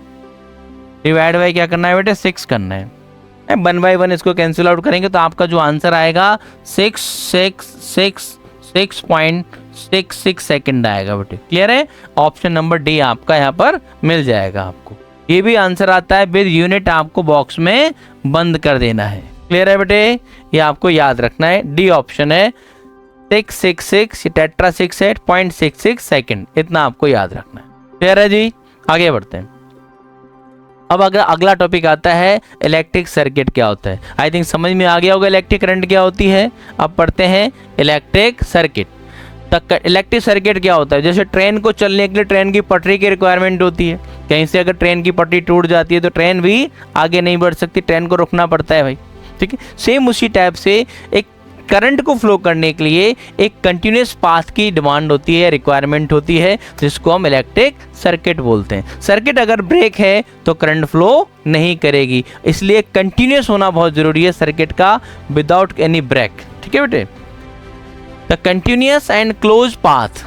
डिवाइड बाई क्या करना है बेटे? 6 करना है। 1 बाई 1 इसको कैंसिल आउट करेंगे तो आपका जो आंसर आएगा 666.6 0.66 सेकंड आएगा बेटे। क्लियर है? ऑप्शन नंबर डी आपका यहाँ पर मिल जाएगा आपको। ये भी आंसर आता है विद यूनिट, आपको बॉक्स में बंद कर देना है। क्लियर है बेटे? ये आपको याद रखना है। डी ऑप्शन है 666, टेट्रा 6 है 0.66 सेकंड, इतना आपको याद रखना है। क्लियर है जी? आगे बढ़ते हैं। अब अगर अगला टॉपिक आता है इलेक्ट्रिक सर्किट क्या होता है। आई थिंक समझ में आ गया होगा इलेक्ट्रिक करंट क्या होती है। अब पढ़ते हैं इलेक्ट्रिक सर्किट। तक इलेक्ट्रिक सर्किट क्या होता है? जैसे ट्रेन को चलने के लिए ट्रेन की पटरी की रिक्वायरमेंट होती है। कहीं से अगर ट्रेन की पटरी टूट जाती है तो ट्रेन भी आगे नहीं बढ़ सकती, ट्रेन को रुकना पड़ता है भाई। ठीक है, सेम उसी टाइप से एक करंट को फ्लो करने के लिए एक कंटिन्यूस पाथ की डिमांड होती है, रिक्वायरमेंट होती है, जिसको हम इलेक्ट्रिक सर्किट बोलते हैं। सर्किट अगर ब्रेक है तो करंट फ्लो नहीं करेगी, इसलिए कंटिन्यूस होना बहुत जरूरी है सर्किट का, विदाउट एनी ब्रेक। ठीक है बेटे? The continuous and close path,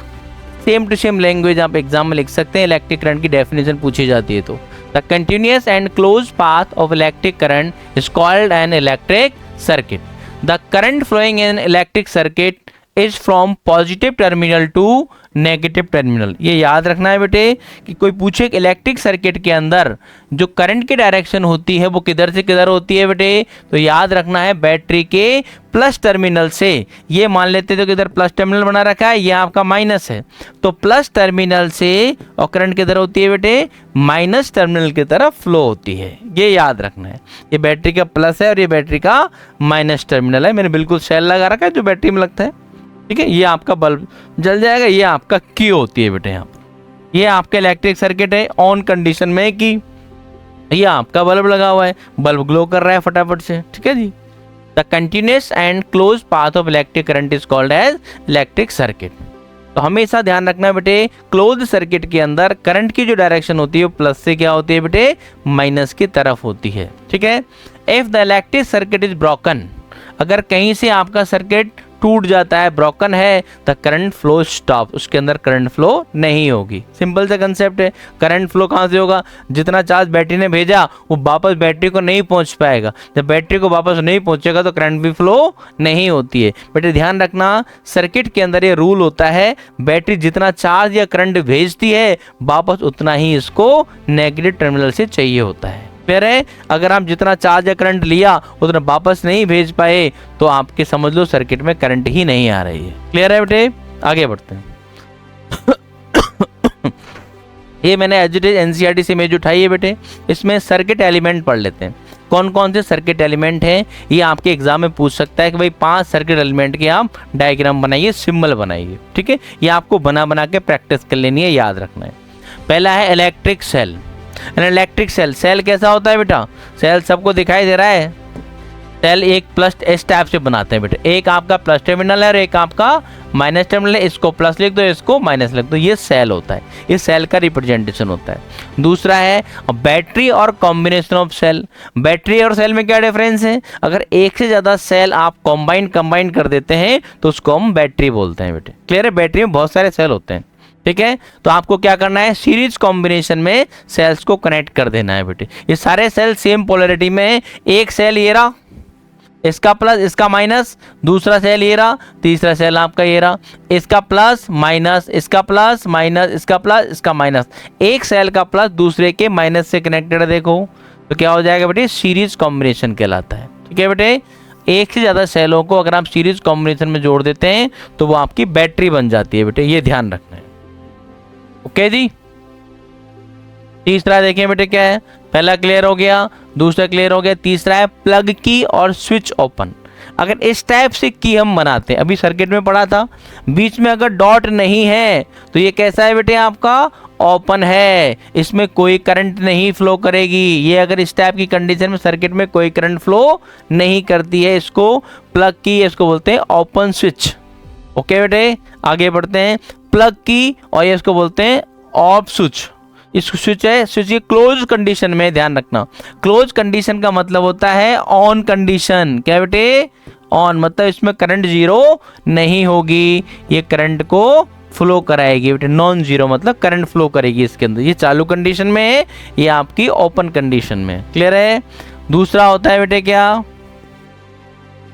same to same language आप एग्जाम में लिख सकते हैं। इलेक्ट्रिक करंट की डेफिनेशन पूछी जाती है तो the continuous and close path of electric current is called an electric circuit. The current flowing in electric circuit is from positive terminal to negative terminal. ये याद रखना है बेटे कि कोई पूछे कि इलेक्ट्रिक सर्किट के अंदर जो करंट की डायरेक्शन होती है वो किधर से किधर होती है बेटे, तो याद रखना है बैटरी के प्लस टर्मिनल से। ये मान लेते तो किधर प्लस टर्मिनल बना रखा है, ये आपका माइनस है, तो प्लस टर्मिनल से और करंट किधर होती है बेटे, माइनस टर्मिनल की तरफ फ्लो होती है। ये याद रखना है। ये बैटरी का प्लस है और ये बैटरी का माइनस टर्मिनल है। मैंने बिल्कुल सेल लगा रखा है जो बैटरी में लगता है। ठीक है, ये आपका बल्ब जल जाएगा, ये आपका की होती है बेटे। यहाँ पर ये आपका इलेक्ट्रिक सर्किट है ऑन कंडीशन में कि ये आपका बल्ब लगा हुआ है, बल्ब ग्लो कर रहा है फटाफट से। ठीक है जी। The continuous and close path of electric current is called as electric circuit. तो हमेशा ध्यान रखना है बेटे, क्लोज सर्किट के अंदर करंट की जो डायरेक्शन होती है वो प्लस से क्या होती है बेटे, माइनस की तरफ होती है। ठीक है। If the electric circuit is broken, अगर कहीं से आपका सर्किट टूट जाता है, ब्रोकन है, द करंट फ्लो स्टॉप, उसके अंदर करंट फ्लो नहीं होगी। सिंपल सा कंसेप्ट है। करंट फ्लो कहाँ से होगा, जितना चार्ज बैटरी ने भेजा वो वापस बैटरी को नहीं पहुंच पाएगा। जब बैटरी को वापस नहीं पहुंचेगा तो करंट भी फ्लो नहीं होती है। बेटे ध्यान रखना, सर्किट के अंदर ये रूल होता है, बैटरी जितना चार्ज या करंट भेजती है वापस उतना ही इसको नेगेटिव टर्मिनल से चाहिए होता है। क्लियर है? अगर आप जितना चार्ज या करंट लिया उतना वापस नहीं भेज पाए तो आपके समझ लो सर्किट में करंट ही नहीं आ रही है। क्लियर है बेटे? आगे बढ़ते हैं। ये मैंने एजुटेज एनसीईआरटी से इमेज उठाई है बेटे। इसमें सर्किट एलिमेंट पढ़ लेते हैं। कौन कौन से सर्किट एलिमेंट हैं, ये आपके एग्जाम में पूछ सकता है कि भाई 5 सर्किट एलिमेंट के आप डायग्राम बनाइए, सिंबल बनाइए। ठीक है, ये आपको बना बना के प्रैक्टिस कर लेनी है, याद रखना है। पहला है electric cell. Electric cell, cell कैसा होता है बेटा, सेल सबको दिखाई दे रहा है। सेल एक प्लस इस टाइप से बनाते हैं बेटे, एक आपका प्लस टर्मिनल है और एक आपका माइनस टर्मिनल है। इसको प्लस लिख दो, इसको माइनस लिख दो, ये सेल होता है, ये सेल का रिप्रेजेंटेशन होता है। दूसरा है बैटरी और कॉम्बिनेशन ऑफ सेल। बैटरी और सेल में क्या डिफरेंस है, अगर एक से ज़्यादा सेल आप कंबाइन कर देते हैं तो उसको हम बैटरी बोलते हैं बेटे। क्लियर है? बैटरी में बहुत सारे सेल होते हैं। ठीक है, तो आपको क्या करना है, सीरीज कॉम्बिनेशन में सेल्स को कनेक्ट कर देना है बेटे। ये सारे सेल सेम पोलैरिटी में है। एक सेल ये रहा, इसका प्लस इसका माइनस, दूसरा सेल ये रहा, तीसरा सेल आपका ये रहा, इसका प्लस माइनस, इसका प्लस माइनस, इसका प्लस इसका माइनस। एक सेल का प्लस दूसरे के माइनस से कनेक्टेड है, देखो तो क्या हो जाएगा बेटे, सीरीज कॉम्बिनेशन कहलाता है। ठीक है बेटे, एक से ज़्यादा सेलों को अगर आप सीरीज कॉम्बिनेशन में जोड़ देते हैं तो वो आपकी बैटरी बन जाती है बेटे, ये ध्यान रखना है। ओके जी। तीसरा देखिए बेटे क्या है, पहला क्लियर हो गया, दूसरा क्लियर हो गया, तीसरा है प्लग की और स्विच ओपन। अगर इस टाइप से की हम बनाते हैं, अभी सर्किट में पढ़ा था, बीच में अगर डॉट नहीं है तो ये कैसा है बेटे, आपका ओपन है, इसमें कोई करंट नहीं फ्लो करेगी। ये अगर इस टाइप की कंडीशन में सर्किट में कोई करंट फ्लो नहीं करती है, इसको प्लग की, इसको बोलते हैं ओपन स्विच। ओके बेटे, आगे बढ़ते हैं। प्लग की और ये इसको बोलते हैं ऑफ स्विच। इसको स्विच है, स्विच ये क्लोज कंडीशन में, ध्यान रखना क्लोज कंडीशन का मतलब होता है ऑन कंडीशन। क्या बेटे, ऑन मतलब इसमें करंट जीरो नहीं होगी, ये करंट को फ्लो कराएगी बेटे। नॉन जीरो मतलब करंट फ्लो करेगी इसके अंदर। ये चालू कंडीशन में है, ये आपकी ओपन कंडीशन में। क्लियर है? दूसरा होता है बेटे क्या,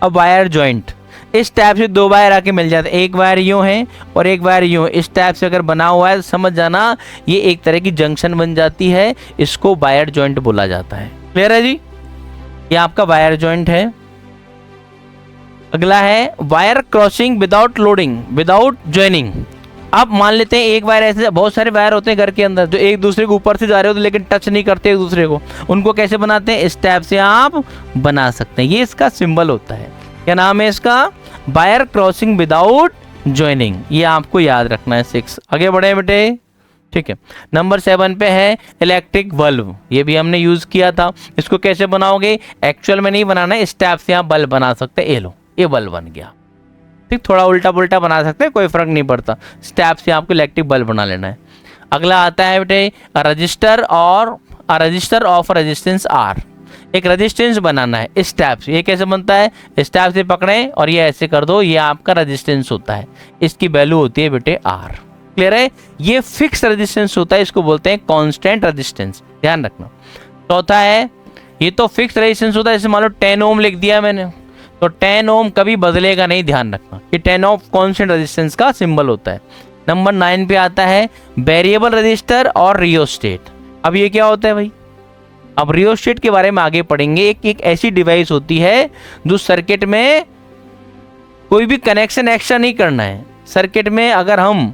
अब वायर जॉइंट। इस टाइप से दो वायर आके मिल जाते हैं, एक वायर यूं है और एक वायर यूं है। इस टाइप से अगर बना हुआ है तो समझ जाना ये एक तरह की जंक्शन बन जाती है, इसको वायर जॉइंट बोला जाता है। क्लियर है जी, ये आपका वायर जॉइंट है। अगला है wire crossing without loading without joining. अब मान लेते हैं एक वायर, ऐसे बहुत सारे वायर होते हैं घर के अंदर जो एक दूसरे के ऊपर से जा रहे होते लेकिन टच नहीं करते एक दूसरे को, उनको कैसे बनाते हैं, इस टाइप से आप बना सकते हैं। ये इसका सिंबल होता है, क्या नाम है इसका, वायर क्रॉसिंग विदाउट ज्वाइनिंग। ये आपको याद रखना है 6। आगे बढ़े बेटे, ठीक है। नंबर 7 पे है इलेक्ट्रिक बल्ब। ये भी हमने यूज किया था। इसको कैसे बनाओगे, एक्चुअल में नहीं बनाना है, इस टाइप से आप बल्ब बना सकते हैं। ये लो, ये बल्ब बन गया, ठीक। थोड़ा उल्टा पुल्टा बना सकते हैं, कोई फर्क नहीं पड़ता। स्टेप से आपको इलेक्ट्रिक बल्ब बना लेना है। अगला आता है बेटे रजिस्टर और रजिस्टर ऑफ रेजिस्टेंस आर। एक रेजिस्टेंस बनाना है इस टाइप से। ये कैसे बनता है, इस टाइप से पकड़ें और ये ऐसे कर दो, ये आपका रेजिस्टेंस होता है। इसकी वैल्यू होती है बेटे आर। क्लियर है, ये फिक्स रेजिस्टेंस होता है, इसको बोलते हैं कांस्टेंट रेजिस्टेंस, ध्यान रखना। चौथा है, ये तो फिक्स रेजिस्टेंस होता है, जैसे मान लो 10 ओम लिख दिया मैंने, तो 10 ओम कभी बदलेगा नहीं, ध्यान रखना। ये 10 ओम कांस्टेंट रेजिस्टेंस का सिंबल होता है। नंबर 9 पे आता है वेरिएबल रजिस्टर और रियोस्टेट। अब ये क्या होता है भाई, अब रियोस्टेट के बारे में आगे पढ़ेंगे। एक ऐसी डिवाइस होती है जो सर्किट में कोई भी कनेक्शन एक्स्ट्रा नहीं करना है। सर्किट में अगर हम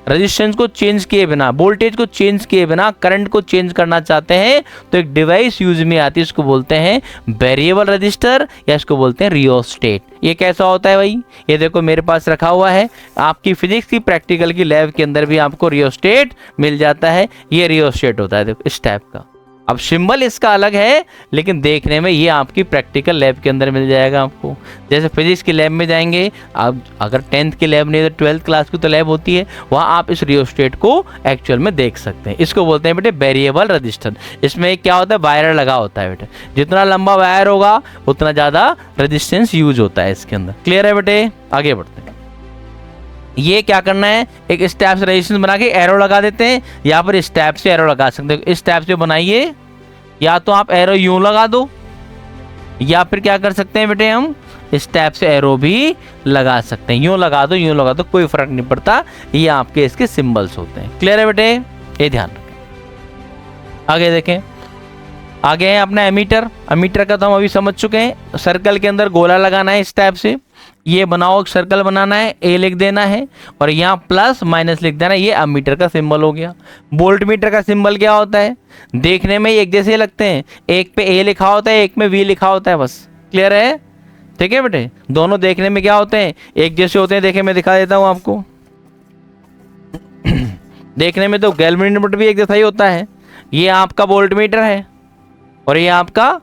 रेजिस्टेंस को चेंज किए बिना, वोल्टेज को चेंज किए बिना करंट को चेंज करना चाहते हैं तो एक डिवाइस यूज में आती है, इसको बोलते हैं वेरिएबल रजिस्टर या इसको बोलते हैं रियोस्टेट। ये कैसा होता है भाई, ये देखो मेरे पास रखा हुआ है, आपकी फिजिक्स की प्रैक्टिकल की लैब के अंदर भी आपको रियोस्टेट मिल जाता है। ये रियोस्टेट होता है, देखो इस टाइप का। अब सिंबल इसका अलग है लेकिन देखने में ये आपकी प्रैक्टिकल लैब के अंदर मिल जाएगा आपको। जैसे फिजिक्स की लैब में जाएंगे आप, अगर 10th की लैब नहीं तो 12th क्लास की तो लैब होती है, वहाँ आप इस रियोस्टेट को एक्चुअल में देख सकते हैं। इसको बोलते हैं बेटे वेरिएबल रजिस्टर। इसमें क्या होता है, वायर लगा होता है बेटे, जितना लंबा वायर होगा उतना ज़्यादा रजिस्टेंस यूज होता है इसके अंदर। क्लियर है बेटे, आगे बढ़ते हैं। ये क्या करना है, एक स्टेप से रेजिस्टेंस बना के एरो लगा देते हैं। यहाँ पर स्टेप से एरो लगा सकते हैं, इस टाइप से बनाइए, या तो आप एरो यूं लगा दो या फिर क्या कर सकते हैं बेटे, हम इस टाइप से एरो भी लगा सकते हैं। यूं लगा दो, यूं लगा दो, कोई फर्क नहीं पड़ता। ये आपके इसके सिंबल्स होते हैं। क्लियर है बेटे, ये ध्यान रखें। आगे देखें, आगे है अपना एमीटर। एमीटर का तो हम अभी समझ चुके हैं। सर्कल के अंदर गोला लगाना है इस टाइप से, ये बनाओ, एक सर्कल बनाना है, ए लिख देना है और यहाँ प्लस माइनस लिख देना है। ये एमीटर का सिंबल हो गया। वोल्ट मीटर का सिंबल क्या होता है, देखने में एक जैसे लगते हैं, एक पे ए लिखा होता है, एक में वी लिखा होता है, बस। क्लियर है, ठीक है बेटे, दोनों देखने में क्या होते हैं, एक जैसे होते हैं। देखे मैं दिखा देता हूँ आपको देखने में तो गैल्वेनोमीटर भी एक जैसा ही होता है। ये आपका वोल्ट मीटर है और ये आपका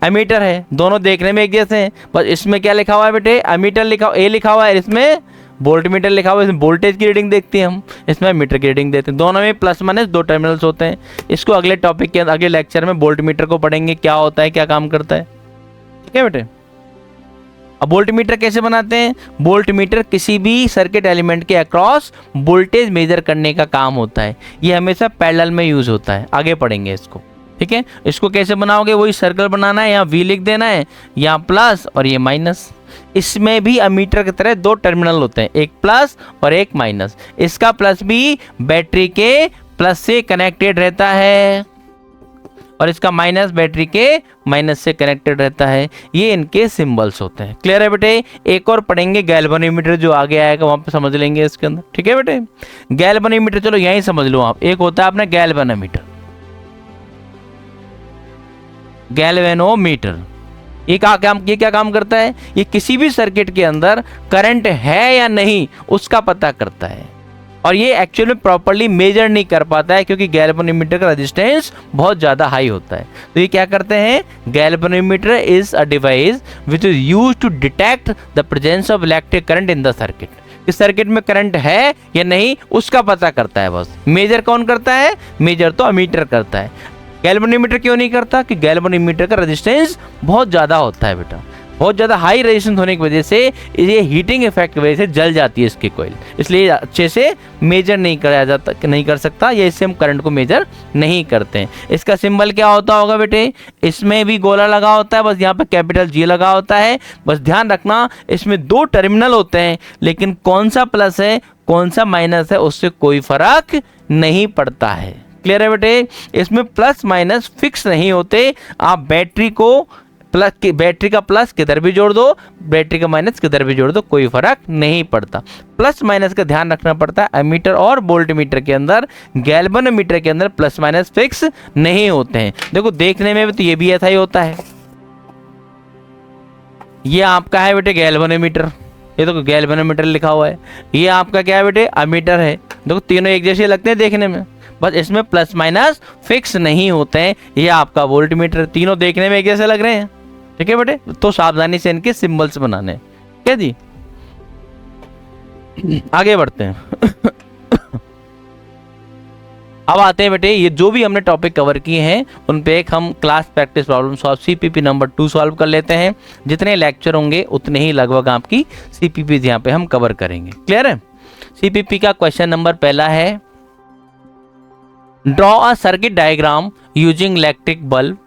एमीटर है, दोनों देखने में एक जैसे हैं। बस इसमें क्या लिखा हुआ है बेटे, एमीटर लिखा, ए लिखा हुआ है, इसमें वोल्ट मीटर लिखा हुआ है। इसमें वोल्टेज की रीडिंग देखते हैं हम, इसमें मीटर की रीडिंग देते हैं। दोनों में प्लस माइनस 2 टर्मिनल्स होते हैं। इसको अगले टॉपिक के अंदर, अगले लेक्चर में वोल्ट मीटर को पढ़ेंगे, क्या होता है, क्या काम करता है। ठीक है बेटे, अब वोल्ट मीटर कैसे बनाते हैं, वोल्ट मीटर किसी भी सर्किट एलिमेंट के अक्रॉस वोल्टेज मेजर करने का काम होता है। ये हमेशा पैरेलल में यूज होता है, आगे पढ़ेंगे इसको। ठीक है, इसको कैसे बनाओगे, वही सर्कल बनाना है, यहाँ वी लिख देना है, यहाँ प्लस और ये माइनस। इसमें भी अमीटर की तरह 2 टर्मिनल होते हैं, एक प्लस और एक माइनस। इसका प्लस भी बैटरी के प्लस से कनेक्टेड रहता है और इसका माइनस बैटरी के माइनस से कनेक्टेड रहता है। ये इनके सिंबल्स होते हैं। क्लियर है बेटे, एक और पढ़ेंगे गैल्वेनोमीटर, जो आगे आएगा वहां पे समझ लेंगे इसके अंदर। ठीक है बेटे, गैल्वेनोमीटर चलो यहीं समझ लो आप। एक होता है अपना गैल्वेनोमीटर, गैल्वेनोमीटर। ये क्या काम करता है, ये किसी भी सर्किट के अंदर करंट है या नहीं उसका पता करता है और ये एक्चुअल में प्रॉपर्ली मेजर नहीं कर पाता है क्योंकि गैल्वेनोमीटर का रेजिस्टेंस बहुत ज़्यादा हाई होता है। तो ये क्या करते हैं, galvanometer is a device which is used to detect the presence of electric current in the circuit. इस सर्किट में करंट है या नहीं उसका पता करता है बस। मेजर कौन करता है, मेजर तो अमीटर करता है। गैल्वेनोमीटर क्यों नहीं करता, कि गैल्वेनोमीटर का रेजिस्टेंस बहुत ज़्यादा होता है बेटा। बहुत ज़्यादा हाई रेजिस्टेंस होने की वजह से ये हीटिंग इफेक्ट की वजह से जल जाती है इसकी कॉइल, इसलिए अच्छे से मेजर नहीं कराया जाता, नहीं कर सकता, या इससे हम करंट को मेजर नहीं करते हैं। इसका सिंबल क्या होता होगा बेटे, इसमें भी गोला लगा होता है, बस यहाँ पे कैपिटल G लगा होता है। बस ध्यान रखना इसमें 2 टर्मिनल होते हैं, लेकिन कौन सा प्लस है कौन सा माइनस है उससे कोई फर्क नहीं पड़ता है। क्लियर है बेटे, इसमें प्लस माइनस फिक्स नहीं होते। आप बैटरी को बैटरी का प्लस किधर भी जोड़ दो, बैटरी का माइनस किधर भी जोड़ दो, कोई फर्क नहीं पड़ता। प्लस माइनस का ध्यान रखना पड़ता है। एमीटर और वोल्टमीटर के अंदर, गैल्वेनोमीटर के अंदर प्लस माइनस फिक्स नहीं होते हैं। देखो देखने में भी तो ये भी ऐसा ही होता है। ये आपका है बेटे गैल्वेनोमीटर, ये तो गैल्वेनोमीटर लिखा हुआ है। ये आपका क्या है बेटे, अमीटर है। देखो तीनों एक जैसे लगते हैं देखने में, बस इसमें प्लस माइनस फिक्स नहीं होते हैं। ये आपका वोल्टमीटर, तीनों देखने में एक जैसे लग रहे हैं। ठीक है बेटे, तो सावधानी से इनके सिंबल्स बनाने। क्या जी, आगे बढ़ते हैं। अब आते हैं बेटे, ये जो भी हमने टॉपिक कवर किए हैं उन पे एक हम class practice problem solve CPP number 2 solve कर लेते हैं। जितने लेक्चर होंगे उतने ही लगभग आपकी CPP यहाँ पे हम कवर करेंगे। क्लियर है। CPP का क्वेश्चन नंबर पहला है, draw a circuit diagram using electric bulb,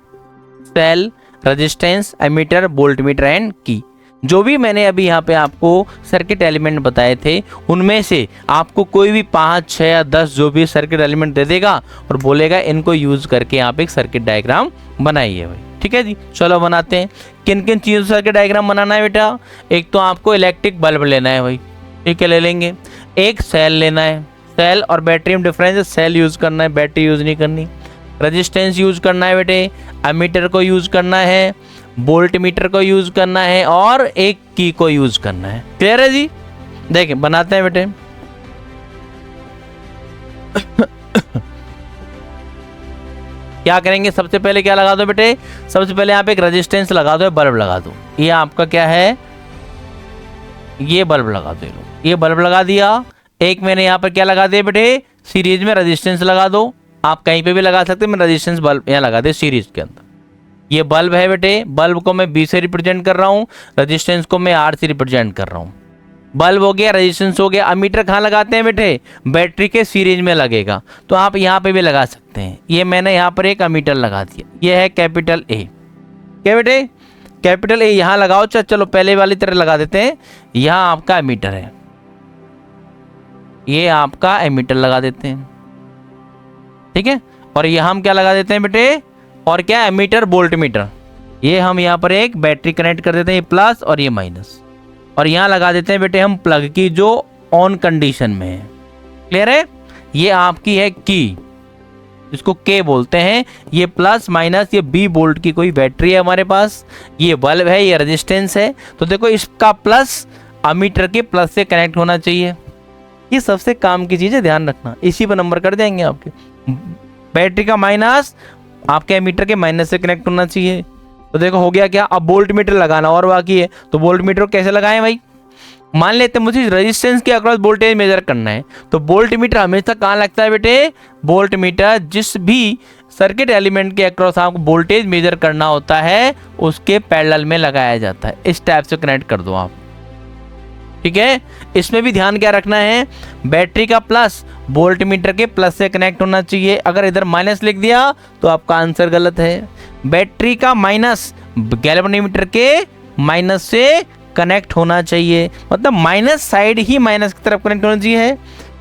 cell, resistance, ammeter, voltmeter and key. जो भी मैंने अभी यहाँ पे आपको सर्किट एलिमेंट बताए थे उनमें से आपको कोई भी 5, 6 या 10 जो भी सर्किट एलिमेंट दे देगा और बोलेगा इनको यूज करके आप एक सर्किट डायग्राम बनाइए भाई। ठीक है जी, चलो बनाते हैं। किन किन चीज़ों से सर्किट डायग्राम बनाना है बेटा, एक तो आपको इलेक्ट्रिक बल्ब लेना है भाई, ठीक है ले लेंगे। एक सेल लेना है, सेल और बैटरी में डिफरेंस है, सेल यूज करना है बैटरी यूज नहीं करनी। रेजिस्टेंस यूज करना है बेटे, एमीटर को यूज करना है, वोल्टमीटर को यूज करना है और एक की को यूज करना है। क्लियर है जी, देखें बनाते हैं बेटे। क्या करेंगे, सबसे पहले क्या लगा दो बेटे, सबसे पहले आप एक रेजिस्टेंस लगा दो, बल्ब लगा दो। ये आपका क्या है, ये बल्ब लगा दो, ये बल्ब लगा दिया। एक मैंने यहाँ पर क्या लगा दिया बेटे, सीरीज में रेजिस्टेंस लगा दो। आप कहीं पे भी लगा सकते हैं, मैं रेजिस्टेंस बल्ब यहाँ लगा दे सीरीज के अंदर। ये बल्ब है बेटे, बल्ब को मैं B से रिप्रेजेंट कर रहा हूँ, रेजिस्टेंस को मैं R से रिप्रेजेंट कर रहा हूँ। बल्ब हो गया, रेजिस्टेंस हो गया। अमीटर कहाँ लगाते हैं बेटे, बैटरी के सीरीज में लगेगा, तो आप यहाँ पे भी लगा सकते हैं। ये मैंने यहाँ पर एक अमीटर लगा दिया, ये है कैपिटल A। क्या बेटे, कैपिटल A यहाँ लगाओ। चलो पहले वाली तरह लगा देते हैं। यहाँ आपका एमीटर है, ये आपका एमीटर लगा देते हैं, ठीक है। और यहाँ हम क्या लगा देते हैं बेटे, और क्या एमीटर वोल्टमीटर। ये हम यहाँ पर एक बैटरी कनेक्ट कर देते हैं, ये प्लस और ये माइनस। और यहाँ लगा देते हैं बेटे हम प्लग की जो ऑन कंडीशन में है। क्लियर है। ये आपकी है की, इसको के बोलते हैं। ये प्लस माइनस, ये B वोल्ट की कोई बैटरी है हमारे पास, ये बल्ब है, ये रेजिस्टेंस है। तो देखो इसका प्लस अमीटर के प्लस से कनेक्ट होना चाहिए। ये सबसे काम की चीज़ है, ध्यान रखना, इसी पर नंबर कर देंगे आपके। बैटरी का माइनस आपके एमीटर के माइनस से कनेक्ट होना चाहिए। तो देखो हो गया क्या, अब वोल्टमीटर लगाना और बाकी है। तो वोल्टमीटर कैसे लगाएं भाई, मान लेते हैं मुझे रेजिस्टेंस के अक्रॉस वोल्टेज मेजर करना है, तो वोल्टमीटर हमेशा कहाँ लगता है बेटे, वोल्टमीटर जिस भी सर्किट एलिमेंट के अक्रॉस आपको वोल्टेज मेजर करना होता है उसके पैरेलल में लगाया जाता है। इस टाइप से कनेक्ट कर दो आप, ठीक है। इसमें भी ध्यान क्या रखना है, बैटरी का प्लस वोल्टमीटर के प्लस से कनेक्ट होना चाहिए। अगर इधर माइनस लिख दिया तो आपका आंसर गलत है। बैटरी का माइनस गैल्वेनोमीटर के माइनस से कनेक्ट होना चाहिए, मतलब माइनस साइड ही माइनस की तरफ कनेक्ट होना चाहिए।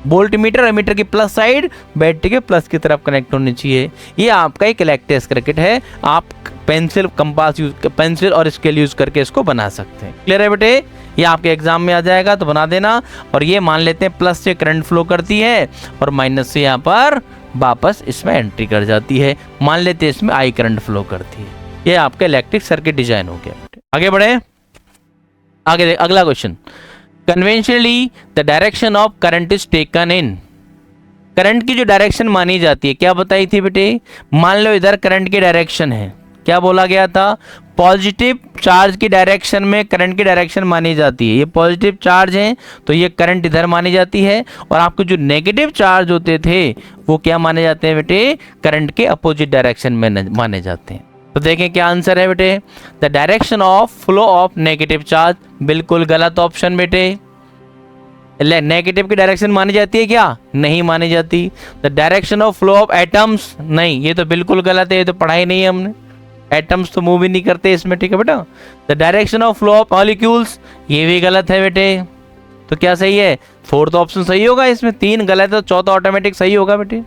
वोल्टमीटर एमीटर की प्लस साइड बैटरी के प्लस की तरफ कनेक्ट होनी चाहिए। ये आपका एक इलेक्ट्रिक सर्किट है। आप पेंसिल, कंपास यूज, पेंसिल और स्केल यूज करके इसको बना सकते हैं। क्लियर है बेटे, ये आपके एग्जाम में आ जाएगा तो बना देना। और ये मान लेते हैं प्लस से करंट फ्लो करती है और माइनस से यहाँ पर वापस इसमें एंट्री कर जाती है। मान लेते हैं इसमें आई करंट फ्लो करती है। ये आपका इलेक्ट्रिक सर्किट डिजाइन हो गया। आगे बढ़े, आगे अगला question. Conventionally the direction of current is taken in. Current की जो डायरेक्शन मानी जाती है क्या बताई थी बेटे, मान लो इधर करंट की डायरेक्शन है, क्या बोला गया था, पॉजिटिव चार्ज की डायरेक्शन में करंट की डायरेक्शन मानी जाती है। ये पॉजिटिव चार्ज है तो ये करंट इधर मानी जाती है, और आपको जो नेगेटिव चार्ज होते थे वो क्या माने जाते हैं बेटे, करंट के अपोजिट डायरेक्शन में माने जाते हैं। तो देखें क्या आंसर है बेटे, the direction of flow of negative charge, बिल्कुल गलत ऑप्शन बेटे। नेगेटिव की डायरेक्शन मानी जाती है क्या, नहीं मानी जाती। The direction of flow of atoms, नहीं, ये तो बिल्कुल गलत है, ये तो पढ़ाई नहीं है हमने, एटम्स तो मूव ही नहीं करते इसमें, ठीक है बेटा। The direction of flow of molecules, ये भी गलत है बेटे। तो क्या सही है, फोर्थ ऑप्शन सही होगा इसमें, 3 गलत है तो चौथा ऑटोमेटिक सही होगा बेटे।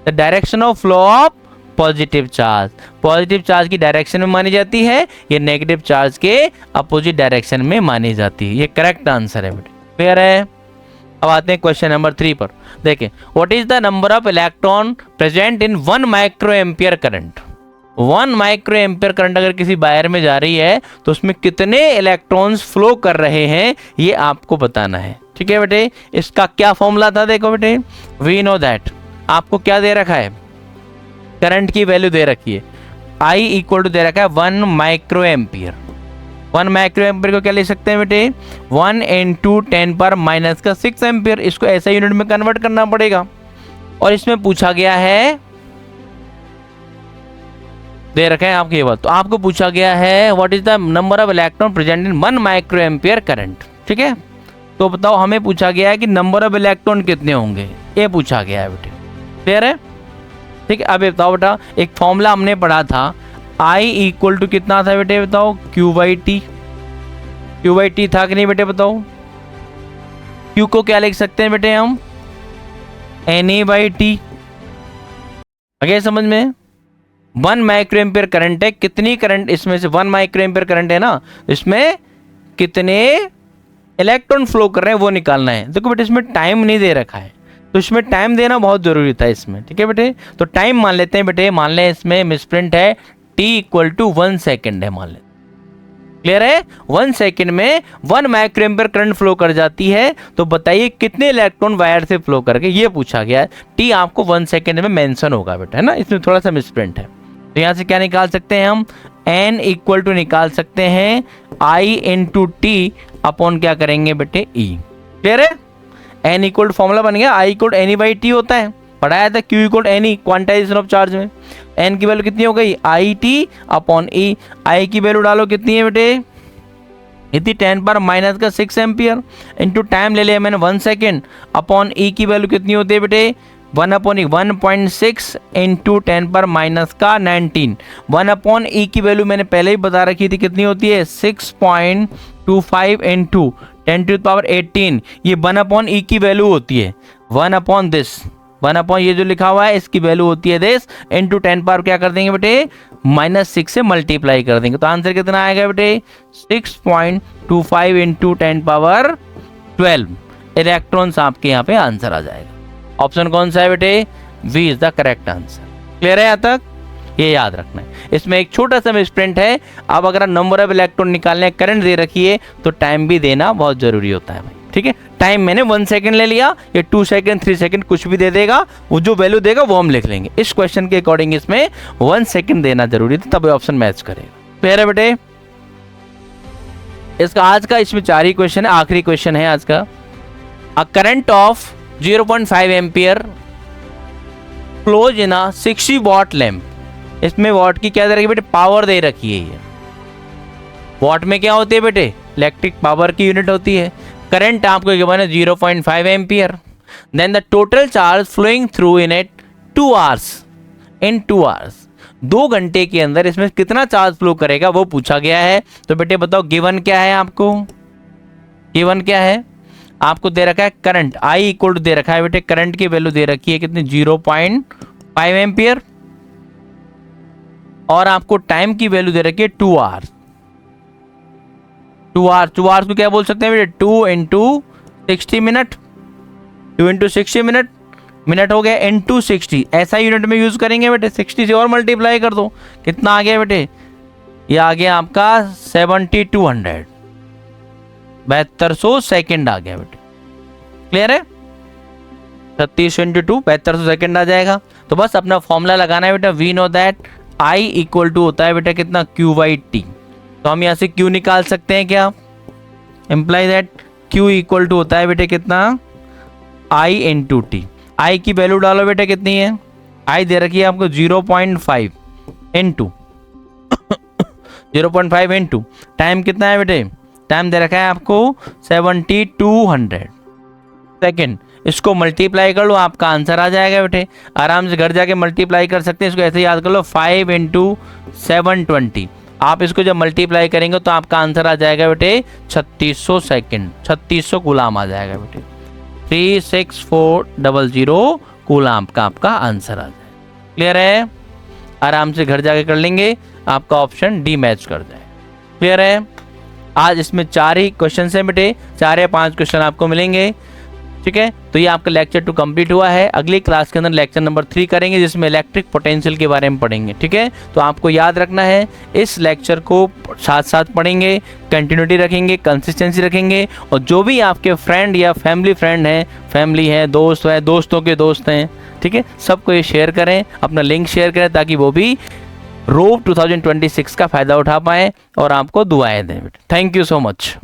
The direction of flow of positive charge, positive charge की डायरेक्शन में मानी जाती है, ये नेगेटिव चार्ज के अपोजिट डायरेक्शन में मानी जाती है, ये करेक्ट आंसर है बेटे। क्लियर है। अब आते हैं क्वेश्चन नंबर 3 पर। देखें, what is the number of electron present in 1 micro ampere current. 1 micro ampere current अगर किसी वायर में जा रही है तो उसमें कितने इलेक्ट्रॉन्स फ्लो कर रहे हैं, ये आपको बताना है, ठीक है बेटे। इसका क्या फॉर्मूला था, देखो बेटे, वी नो दैट, आपको क्या दे रखा है, करंट की वैल्यू दे रखी है, I इक्वल टू दे रखा है 1 माइक्रो एम्पियर। 1 माइक्रो एम्पियर को क्या ले सकते हैं बेटे, 1 इंटू 10⁻⁻6 एम्पियर। इसको ऐसा यूनिट में कन्वर्ट करना पड़ेगा। और इसमें पूछा गया है, दे रखा है आपके ये बात, तो आपको पूछा गया है what is the number of electron present in 1 micro ampere current, ठीक है। तो बताओ, हमें पूछा गया है कि नंबर ऑफ इलेक्ट्रॉन कितने होंगे, ये पूछा गया है बेटे। क्लियर है, ठीक है। अब बताओ बेटा, एक फॉर्मूला हमने पढ़ा था, I इक्वल टू कितना था बेटे, बताओ, Q/T। Q/T था कि नहीं बेटे, बताओ। Q को क्या लिख सकते हैं बेटे हम, Na/T। आगे समझ में, 1 माइक्रो एम्पियर करंट है, कितनी करंट इसमें से 1 माइक्रो एम्पियर करंट है ना, इसमें कितने इलेक्ट्रॉन फ्लो कर रहे हैं वो निकालना है। देखो बेटे, इसमें टाइम नहीं दे रखा है, तो इसमें टाइम देना बहुत जरूरी था इसमें, ठीक है बेटे। तो टाइम मान लेते हैं बेटे, मान लें इसमें मिसप्रिंट है, T इक्वल टू 1 सेकेंड है, मान लें। क्लियर है, 1 सेकेंड में 1 माइक्रो एम्पियर करंट फ्लो कर जाती है। तो बताइए कितने इलेक्ट्रॉन वायर से फ्लो करके, ये पूछा गया है। T आपको 1 सेकेंड में मेंशन होगा बेटा, है ना, इसमें थोड़ा सा मिसप्रिंट है। तो यहाँ से क्या निकाल सकते हैं हम, N इक्वल टू निकाल सकते हैं I इंटू T अपॉन क्या करेंगे बेटे, E। क्लियर है, N इक्वल फॉर्मूला बन गया, I इक्वल N/T होता है, पढ़ाया था। Q equal N, quantization of charge में। N की वैल्यू कितनी हो गई, IT अपॉन E। I की वैल्यू डालो, कितनी है बेटे, इतनी 10⁻⁻6 एम्पियर इंटू टाइम ले लिया मैंने 1 सेकेंड, अपॉन E की वैल्यू कितनी होती है बेटे, 1/E 1.6 इंटू 10⁻⁻19। 1/E की वैल्यू मैंने पहले ही बता रखी थी, कितनी होती है, 6.25 इंटू 10⁻18। ये 1/E की वैल्यू होती है, 1 दिस, 1 ये जो लिखा हुआ है इसकी वैल्यू होती है दिस, इंटू 10 पावर क्या कर देंगे बेटे, -6 से मल्टीप्लाई कर देंगे। तो आंसर कितना आएगा बेटे, 6.25 इंटू 10⁻12 इलेक्ट्रॉन्स आपके यहाँ पे आंसर आ जाएगा। ऑप्शन कौन सा है बेटे, V is the correct answer. Clear है यहाँ तक, ये याद रखना है। इसमें एक छोटा सा मिसप्रिंट है, अब अगर नंबर ऑफ इलेक्ट्रॉन निकालने करंट दे रखी है तो टाइम भी देना बहुत जरूरी होता है भाई, ठीक है। टाइम मैंने 1 सेकंड ले लिया, ये 2 सेकंड 3 सेकंड कुछ भी दे देगा, वो जो वैल्यू देगा वो हम लिख लेंगे। इस क्वेश्चन के अकॉर्डिंग इसमें 1 सेकंड देना जरूरी था, तब ऑप्शन मैच करेगा। क्लियर है बेटे, इसका आज का इसमें 4 ही क्वेश्चन है, आखिरी क्वेश्चन है आज का। A current of 0.5 ampere flows in a 60 what lamp. इसमें वॉट की क्या दे रखी है बेटे, पावर दे रखी है। ये वॉट में क्या होती है बेटे, इलेक्ट्रिक पावर की यूनिट होती है। करंट आपको गिवन है 0.5 ampere. Then the total charge flowing through in it 2 hours, in 2 hours, 2 घंटे के अंदर इसमें कितना चार्ज फ्लो करेगा वो पूछा गया है। तो बेटे बताओ गिवन क्या है, आपको गिवन क्या है, आपको दे रखा है करंट I इक्वल टू दे रखा है बेटे, करंट की वैल्यू दे रखी है कितनी, 0.5 एम्पियर, और आपको टाइम की वैल्यू दे रखी है 2 आवर्स। 2 आवर्स को क्या बोल सकते हैं बेटे, 2 into 60 minute, 2 into 60 minute, minute हो गया इंटू 60, ऐसा यूनिट में यूज करेंगे बेटे। 60 से और मल्टीप्लाई कर दो, कितना आ गया बेटे, ये आ गया आपका 7200, 7200 सेकेंड आ गया बेटे। क्लियर है, 36 इंटू 2 7200 सेकेंड आ जाएगा। तो बस अपना फॉर्मूला लगाना है बेटा, we know that I equal to होता है बेटा कितना, Q/T। तो हम यहाँ से Q निकाल सकते हैं क्या, imply that Q equal to होता है बेटे कितना, I इंटू T। I की वैल्यू डालो बेटा, कितनी है, I दे रखी है आपको 0.5 इंटू 0.5 इंटू टाइम कितना है बेटे, टाइम दे रखा है आपको 7200 सेकेंड, इसको मल्टीप्लाई कर लो, आपका आंसर आ जाएगा बेटे। आराम से घर जाके मल्टीप्लाई कर सकते हैं, इसको ऐसे याद कर लो 5 इंटू 720। आप इसको जब मल्टीप्लाई करेंगे तो आपका आंसर आ जाएगा बेटे 3600 सेकेंड, 3600 कूलाम आ जाएगा बेटे। 36400 कूलाम का आपका आंसर आ जाएगा। क्लियर है? आराम से घर जाके कर लेंगे, आपका ऑप्शन डी मैच कर जाए। क्लियर है? आज इसमें 4 ही क्वेश्चन है बेटे, 4 या 5 क्वेश्चन आपको मिलेंगे। ठीक है, तो ये आपका लेक्चर 2 कंप्लीट हुआ है। अगली क्लास के अंदर लेक्चर नंबर 3 करेंगे, जिसमें इलेक्ट्रिक पोटेंशियल के बारे में पढ़ेंगे। ठीक है, तो आपको याद रखना है, इस लेक्चर को साथ साथ पढ़ेंगे, कंटिन्यूटी रखेंगे, कंसिस्टेंसी रखेंगे, और जो भी आपके फ्रेंड या फैमिली फ्रेंड हैं, फैमिली है, दोस्त है, दोस्तों के दोस्त हैं, ठीक है, सबको ये शेयर करें, अपना लिंक शेयर करें, ताकि वो भी रोप 2026 का फ़ायदा उठा पाएँ और आपको दुआएं दें। Thank you so much.